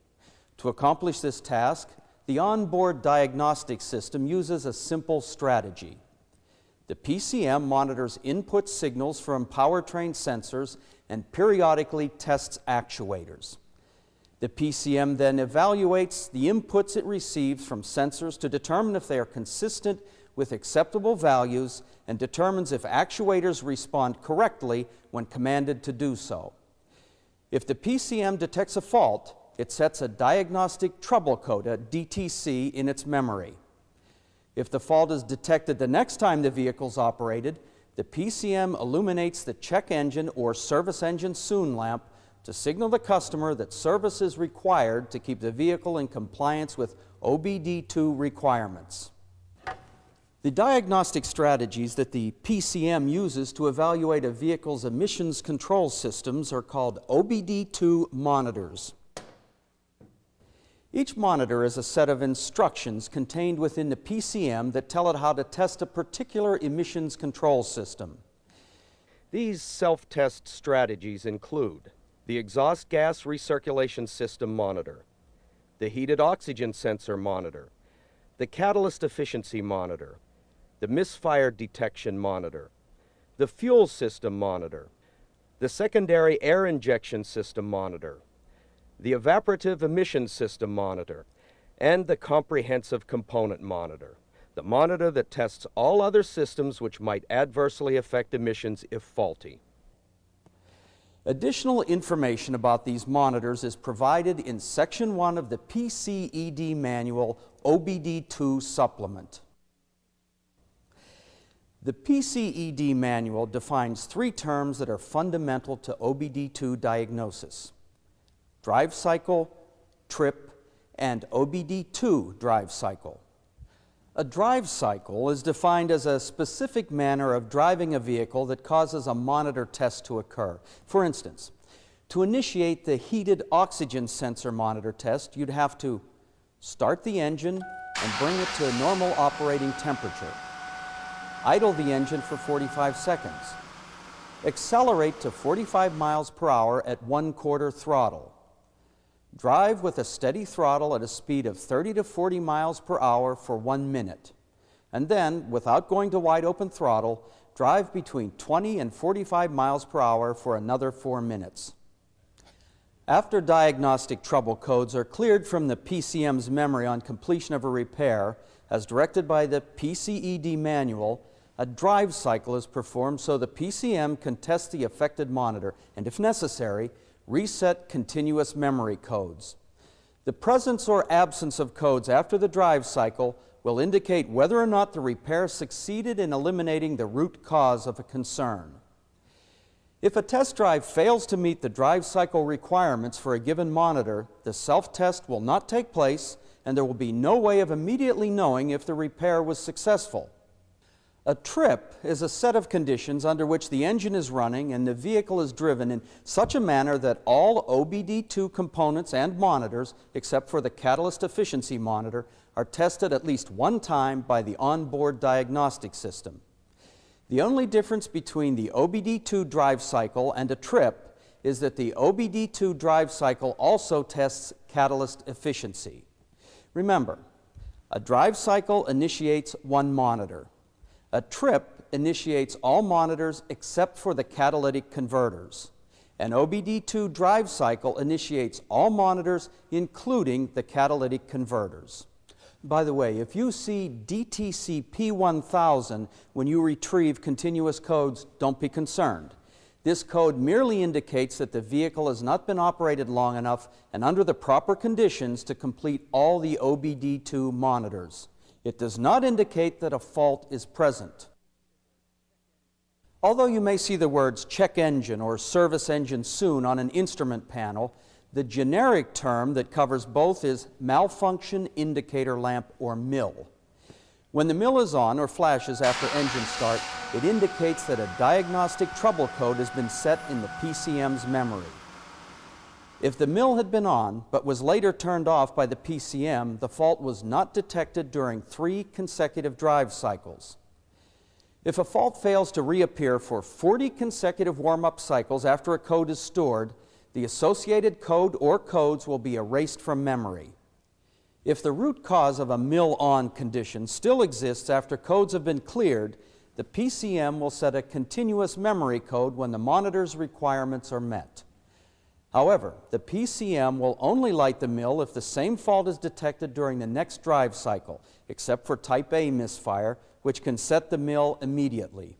To accomplish this task, the onboard diagnostic system uses a simple strategy. The PCM monitors input signals from powertrain sensors and periodically tests actuators. The PCM then evaluates the inputs it receives from sensors to determine if they are consistent with acceptable values and determines if actuators respond correctly when commanded to do so. If the PCM detects a fault, it sets a diagnostic trouble code, a DTC, in its memory. If the fault is detected the next time the vehicle's operated, the PCM illuminates the check engine or service engine soon lamp to signal the customer that service is required to keep the vehicle in compliance with OBD2 requirements. The diagnostic strategies that the PCM uses to evaluate a vehicle's emissions control systems are called OBD2 monitors. Each monitor is a set of instructions contained within the PCM that tell it how to test a particular emissions control system. These self-test strategies include the exhaust gas recirculation system monitor, the heated oxygen sensor monitor, the catalyst efficiency monitor, the misfire detection monitor, the fuel system monitor, the secondary air injection system monitor, the evaporative emission system monitor, and the comprehensive component monitor, the monitor that tests all other systems which might adversely affect emissions if faulty. Additional information about these monitors is provided in Section 1 of the PCED Manual OBD2 Supplement. The PCED Manual defines three terms that are fundamental to OBD2 diagnosis: drive cycle, trip, and OBD2 drive cycle. A drive cycle is defined as a specific manner of driving a vehicle that causes a monitor test to occur. For instance, to initiate the heated oxygen sensor monitor test, you'd have to start the engine and bring it to a normal operating temperature, idle the engine for 45 seconds, accelerate to 45 miles per hour at 1/4 throttle, drive with a steady throttle at a speed of 30 to 40 miles per hour for 1 minute, and then, without going to wide open throttle, drive between 20 and 45 miles per hour for another 4 minutes. After diagnostic trouble codes are cleared from the PCM's memory on completion of a repair, as directed by the PCED manual, a drive cycle is performed so the PCM can test the affected monitor and, if necessary, reset continuous memory codes. The presence or absence of codes after the drive cycle will indicate whether or not the repair succeeded in eliminating the root cause of a concern. If a test drive fails to meet the drive cycle requirements for a given monitor, the self-test will not take place and there will be no way of immediately knowing if the repair was successful. A trip is a set of conditions under which the engine is running and the vehicle is driven in such a manner that all OBD2 components and monitors, except for the catalyst efficiency monitor, are tested at least one time by the onboard diagnostic system. The only difference between the OBD2 drive cycle and a trip is that the OBD2 drive cycle also tests catalyst efficiency. Remember, a drive cycle initiates one monitor. A trip initiates all monitors except for the catalytic converters. An OBD2 drive cycle initiates all monitors, including the catalytic converters. By the way, if you see DTC P1000 when you retrieve continuous codes, don't be concerned. This code merely indicates that the vehicle has not been operated long enough and under the proper conditions to complete all the OBD2 monitors. It does not indicate that a fault is present. Although you may see the words check engine or service engine soon on an instrument panel, the generic term that covers both is malfunction indicator lamp, or MIL. When the MIL is on or flashes after engine start, it indicates that a diagnostic trouble code has been set in the PCM's memory. If the MIL had been on but was later turned off by the PCM, the fault was not detected during 3 consecutive drive cycles. If a fault fails to reappear for 40 consecutive warm-up cycles after a code is stored, the associated code or codes will be erased from memory. If the root cause of a MIL-on condition still exists after codes have been cleared, the PCM will set a continuous memory code when the monitor's requirements are met. However, the PCM will only light the MIL if the same fault is detected during the next drive cycle, except for Type A misfire, which can set the MIL immediately.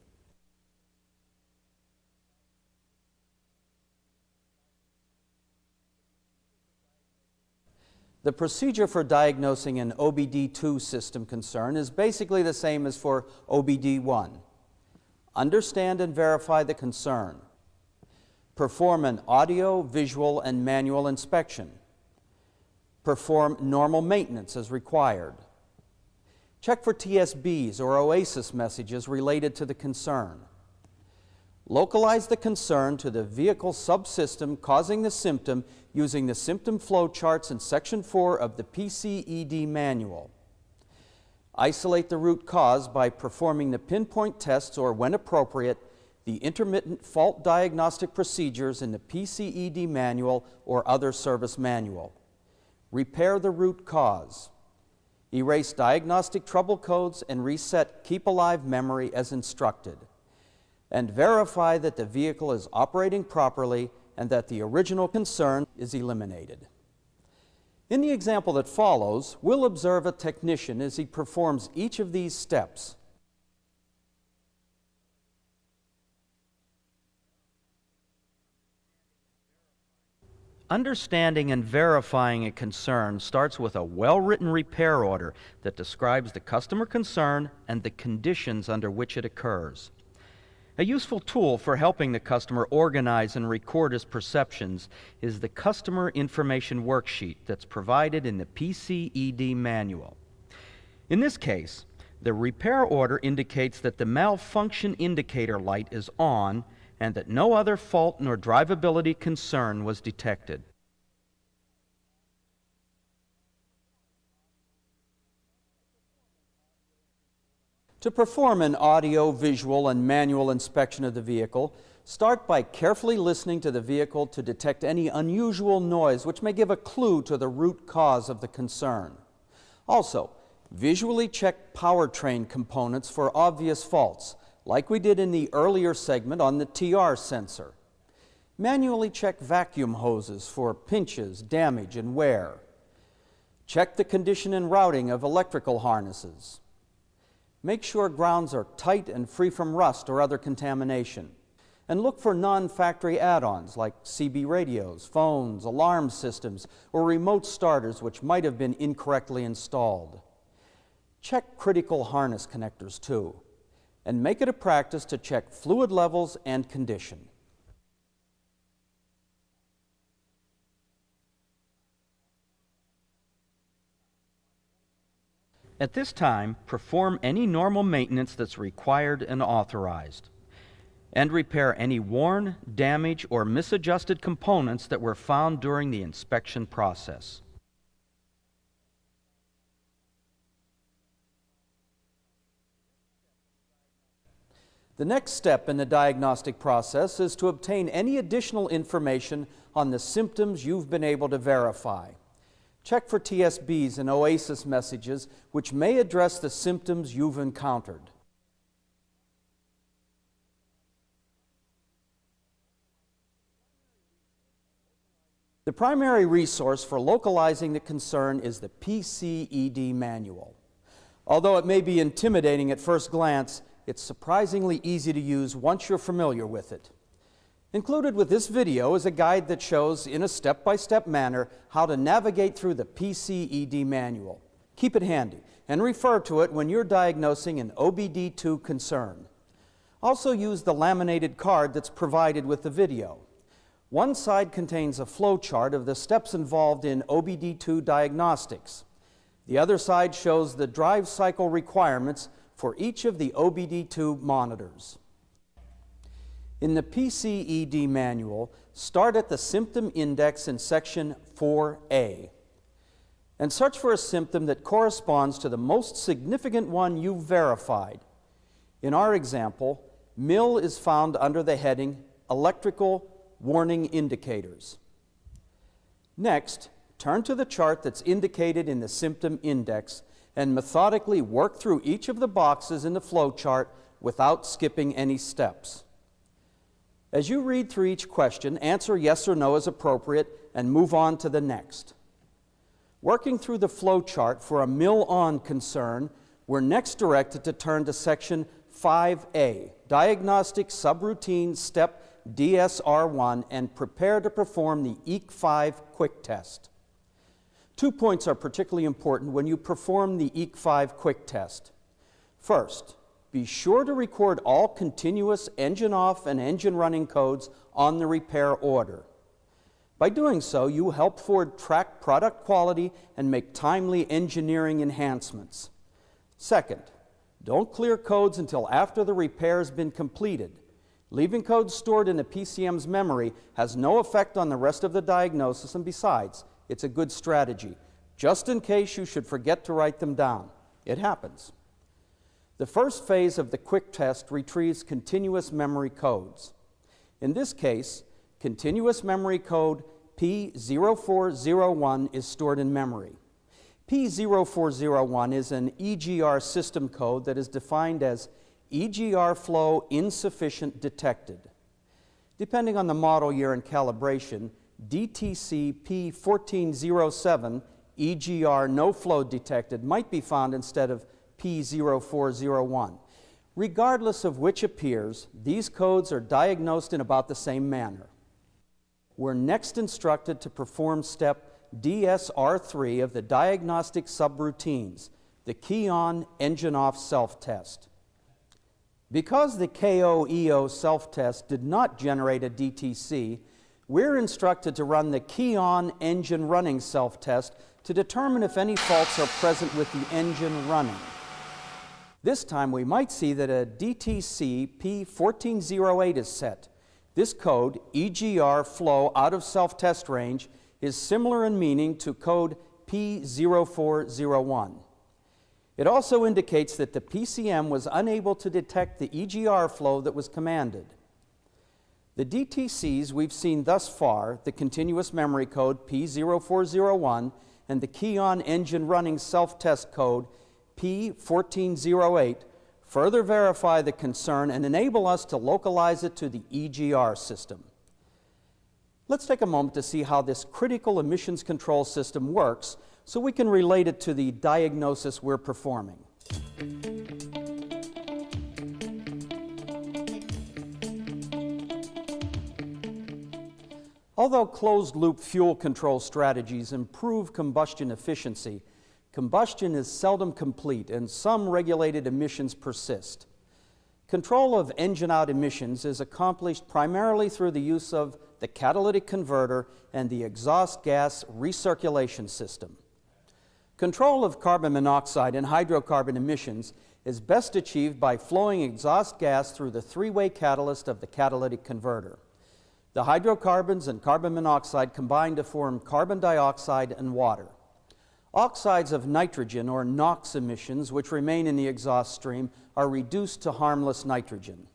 The procedure for diagnosing an OBD2 system concern is basically the same as for OBD1. Understand and verify the concern. Perform an audio, visual, and manual inspection. Perform normal maintenance as required. Check for TSBs or OASIS messages related to the concern. Localize the concern to the vehicle subsystem causing the symptom using the symptom flow charts in Section 4 of the PCED manual. Isolate the root cause by performing the pinpoint tests or, when appropriate, the intermittent fault diagnostic procedures in the PCED manual or other service manual. Repair the root cause. Erase diagnostic trouble codes and reset Keep Alive memory as instructed. And verify that the vehicle is operating properly and that the original concern is eliminated. In the example that follows, we'll observe a technician as he performs each of these steps. Understanding and verifying a concern starts with a well-written repair order that describes the customer concern and the conditions under which it occurs. A useful tool for helping the customer organize and record his perceptions is the Customer Information Worksheet that's provided in the PCED manual. In this case, the repair order indicates that the malfunction indicator light is on and that no other fault nor drivability concern was detected. To perform an audio, visual, and manual inspection of the vehicle, start by carefully listening to the vehicle to detect any unusual noise which may give a clue to the root cause of the concern. Also, visually check powertrain components for obvious faults, like we did in the earlier segment on the TR sensor. Manually check vacuum hoses for pinches, damage, and wear. Check the condition and routing of electrical harnesses. Make sure grounds are tight and free from rust or other contamination. And look for non-factory add-ons like CB radios, phones, alarm systems, or remote starters which might have been incorrectly installed. Check critical harness connectors too, and make it a practice to check fluid levels and condition. At this time, perform any normal maintenance that's required and authorized, and repair any worn, damaged, or misadjusted components that were found during the inspection process. The next step in the diagnostic process is to obtain any additional information on the symptoms you've been able to verify. Check for TSBs and oasis messages which may address the symptoms you've encountered. The primary resource for localizing the concern is the PCED manual. Although it may be intimidating at first glance, it's surprisingly easy to use once you're familiar with it. Included with this video is a guide that shows in a step-by-step manner how to navigate through the PCED manual. Keep it handy and refer to it when you're diagnosing an OBD2 concern. Also use the laminated card that's provided with the video. One side contains a flow chart of the steps involved in OBD2 diagnostics. The other side shows the drive cycle requirements for each of the OBD2 monitors. In the PCED manual, start at the symptom index in section 4A and search for a symptom that corresponds to the most significant one you've verified. In our example, MIL is found under the heading Electrical Warning Indicators. Next, turn to the chart that's indicated in the symptom index and methodically work through each of the boxes in the flow chart without skipping any steps. As you read through each question, answer yes or no as appropriate and move on to the next. Working through the flow chart for a MIL-on concern, we're next directed to turn to section 5A, Diagnostic Subroutine Step DSR1, and prepare to perform the EEC5 quick test. 2 points are particularly important when you perform the EEC5 quick test. First, be sure to record all continuous engine off and engine running codes on the repair order. By doing so, you help Ford track product quality and make timely engineering enhancements. Second, don't clear codes until after the repair has been completed. Leaving codes stored in the PCM's memory has no effect on the rest of the diagnosis, and besides, it's a good strategy, just in case you should forget to write them down. It happens. The first phase of the quick test retrieves continuous memory codes. In this case, continuous memory code P0401 is stored in memory. P0401 is an EGR system code that is defined as EGR flow insufficient detected. Depending on the model year and calibration, DTC P1407 EGR no flow detected might be found instead of P0401. Regardless of which appears, these codes are diagnosed in about the same manner. We're next instructed to perform step DSR3 of the diagnostic subroutines, the key-on, engine-off self-test. Because the KO-EO self-test did not generate a DTC, we're instructed to run the key-on engine running self-test to determine if any faults are present with the engine running. This time we might see that a DTC P1408 is set. This code, EGR flow out of self-test range, is similar in meaning to code P0401. It also indicates that the PCM was unable to detect the EGR flow that was commanded. The DTCs we've seen thus far, the continuous memory code P0401 and the key-on engine running self-test code P1408, further verify the concern and enable us to localize it to the EGR system. Let's take a moment to see how this critical emissions control system works so we can relate it to the diagnosis we're performing. Although closed-loop fuel control strategies improve combustion efficiency, combustion is seldom complete and some regulated emissions persist. Control of engine-out emissions is accomplished primarily through the use of the catalytic converter and the exhaust gas recirculation system. Control of carbon monoxide and hydrocarbon emissions is best achieved by flowing exhaust gas through the three-way catalyst of the catalytic converter. The hydrocarbons and carbon monoxide combine to form carbon dioxide and water. Oxides of nitrogen, or NOx emissions, which remain in the exhaust stream, are reduced to harmless nitrogen.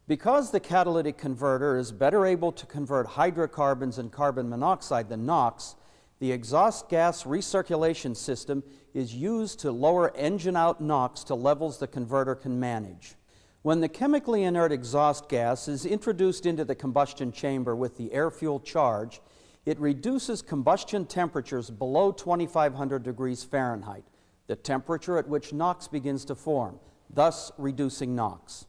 Because the catalytic converter is better able to convert hydrocarbons and carbon monoxide than NOx, The exhaust gas recirculation system is used to lower engine out NOx to levels the converter can manage. When the chemically inert exhaust gas is introduced into the combustion chamber with the air-fuel charge, it reduces combustion temperatures below 2,500 degrees Fahrenheit, the temperature at which NOx begins to form, thus reducing NOx.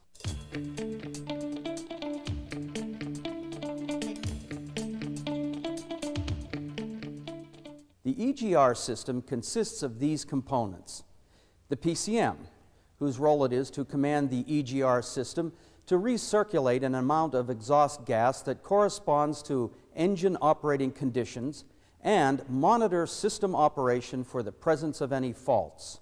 The EGR system consists of these components: the PCM, whose role it is to command the EGR system to recirculate an amount of exhaust gas that corresponds to engine operating conditions and monitor system operation for the presence of any faults.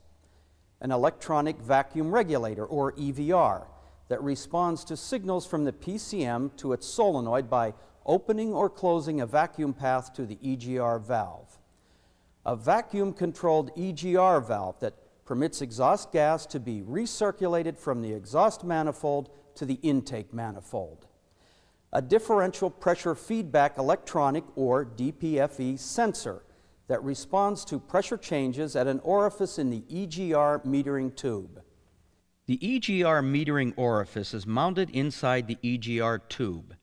An electronic vacuum regulator, or EVR, that responds to signals from the PCM to its solenoid by opening or closing a vacuum path to the EGR valve. A vacuum-controlled EGR valve that permits exhaust gas to be recirculated from the exhaust manifold to the intake manifold. A differential pressure feedback electronic, or DPFE, sensor that responds to pressure changes at an orifice in the EGR metering tube. The EGR metering orifice is mounted inside the EGR tube.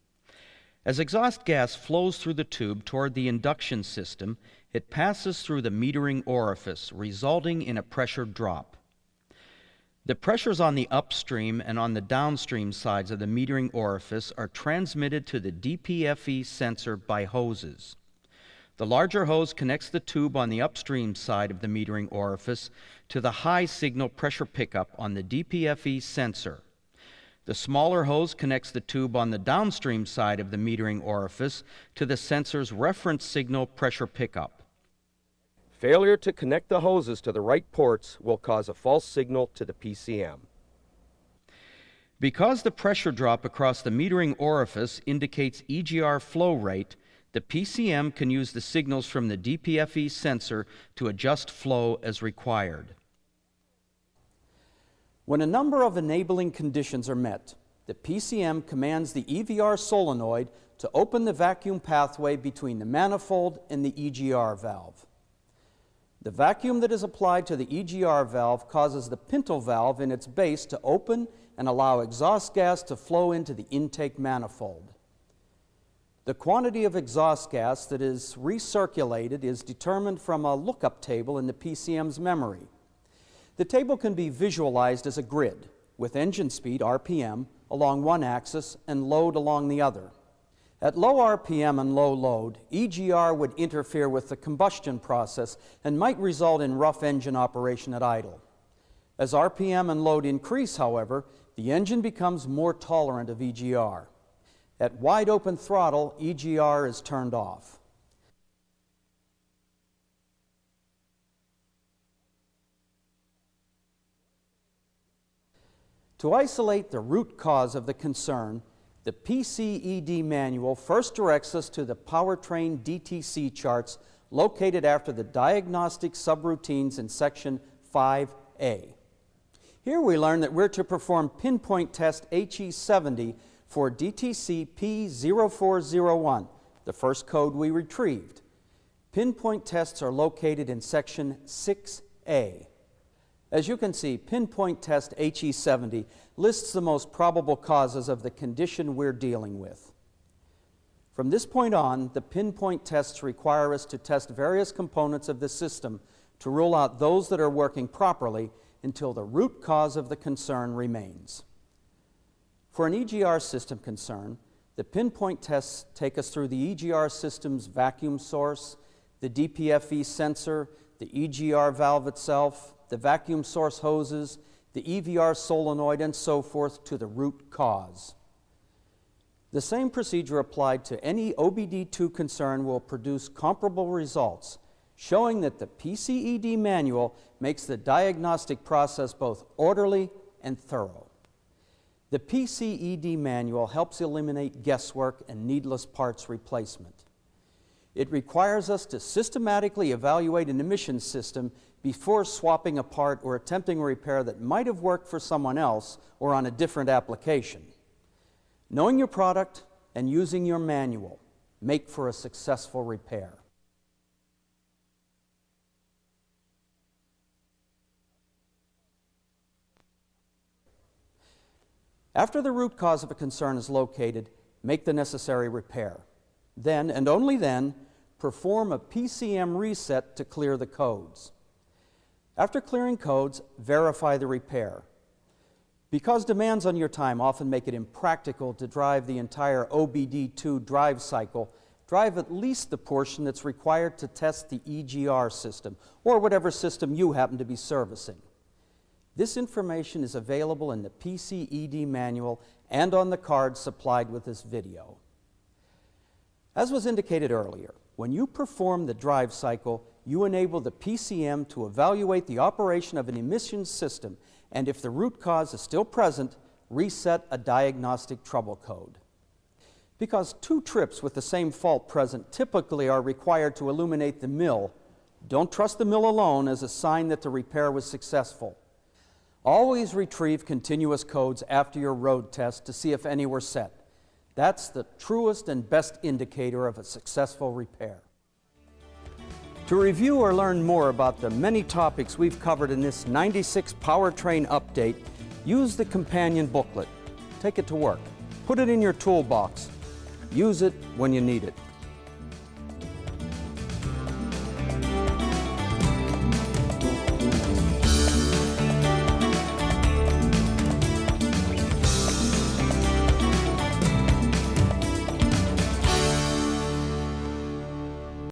As exhaust gas flows through the tube toward the induction system, it passes through the metering orifice, resulting in a pressure drop. The pressures on the upstream and on the downstream sides of the metering orifice are transmitted to the DPFE sensor by hoses. The larger hose connects the tube on the upstream side of the metering orifice to the high signal pressure pickup on the DPFE sensor. The smaller hose connects the tube on the downstream side of the metering orifice to the sensor's reference signal pressure pickup. Failure to connect the hoses to the right ports will cause a false signal to the PCM. Because the pressure drop across the metering orifice indicates EGR flow rate, the PCM can use the signals from the DPFE sensor to adjust flow as required. When a number of enabling conditions are met, the PCM commands the EVR solenoid to open the vacuum pathway between the manifold and the EGR valve. The vacuum that is applied to the EGR valve causes the pintle valve in its base to open and allow exhaust gas to flow into the intake manifold. The quantity of exhaust gas that is recirculated is determined from a lookup table in the PCM's memory. The table can be visualized as a grid, with engine speed, RPM, along one axis and load along the other. At low RPM and low load, EGR would interfere with the combustion process and might result in rough engine operation at idle. As RPM and load increase, however, the engine becomes more tolerant of EGR. At wide open throttle, EGR is turned off. To isolate the root cause of the concern, the PCED manual first directs us to the Powertrain DTC charts located after the diagnostic subroutines in section 5A. Here we learn that we're to perform pinpoint test HE70 for DTC P0401, the first code we retrieved. Pinpoint tests are located in section 6A. As you can see, pinpoint test HE70 lists the most probable causes of the condition we're dealing with. From this point on, the pinpoint tests require us to test various components of the system to rule out those that are working properly until the root cause of the concern remains. For an EGR system concern, the pinpoint tests take us through the EGR system's vacuum source, the DPFE sensor, the EGR valve itself, the vacuum source hoses, the EVR solenoid, and so forth to the root cause. The same procedure applied to any OBD2 concern will produce comparable results, showing that the PCED manual makes the diagnostic process both orderly and thorough. The PCED manual helps eliminate guesswork and needless parts replacement. It requires us to systematically evaluate an emission system before swapping a part or attempting a repair that might have worked for someone else or on a different application. Knowing your product and using your manual make for a successful repair. After the root cause of a concern is located, make the necessary repair. Then, and only then, perform a PCM reset to clear the codes. After clearing codes, verify the repair. Because demands on your time often make it impractical to drive the entire OBD2 drive cycle, drive at least the portion that's required to test the EGR system, or whatever system you happen to be servicing. This information is available in the PCED manual and on the card supplied with this video. As was indicated earlier, when you perform the drive cycle, you enable the PCM to evaluate the operation of an emission system, and if the root cause is still present, reset a diagnostic trouble code. Because 2 trips with the same fault present typically are required to illuminate the mill, don't trust the mill alone as a sign that the repair was successful. Always retrieve continuous codes after your road test to see if any were set. That's the truest and best indicator of a successful repair. To review or learn more about the many topics we've covered in this 96 Powertrain update, use the companion booklet. Take it to work. Put it in your toolbox. Use it when you need it.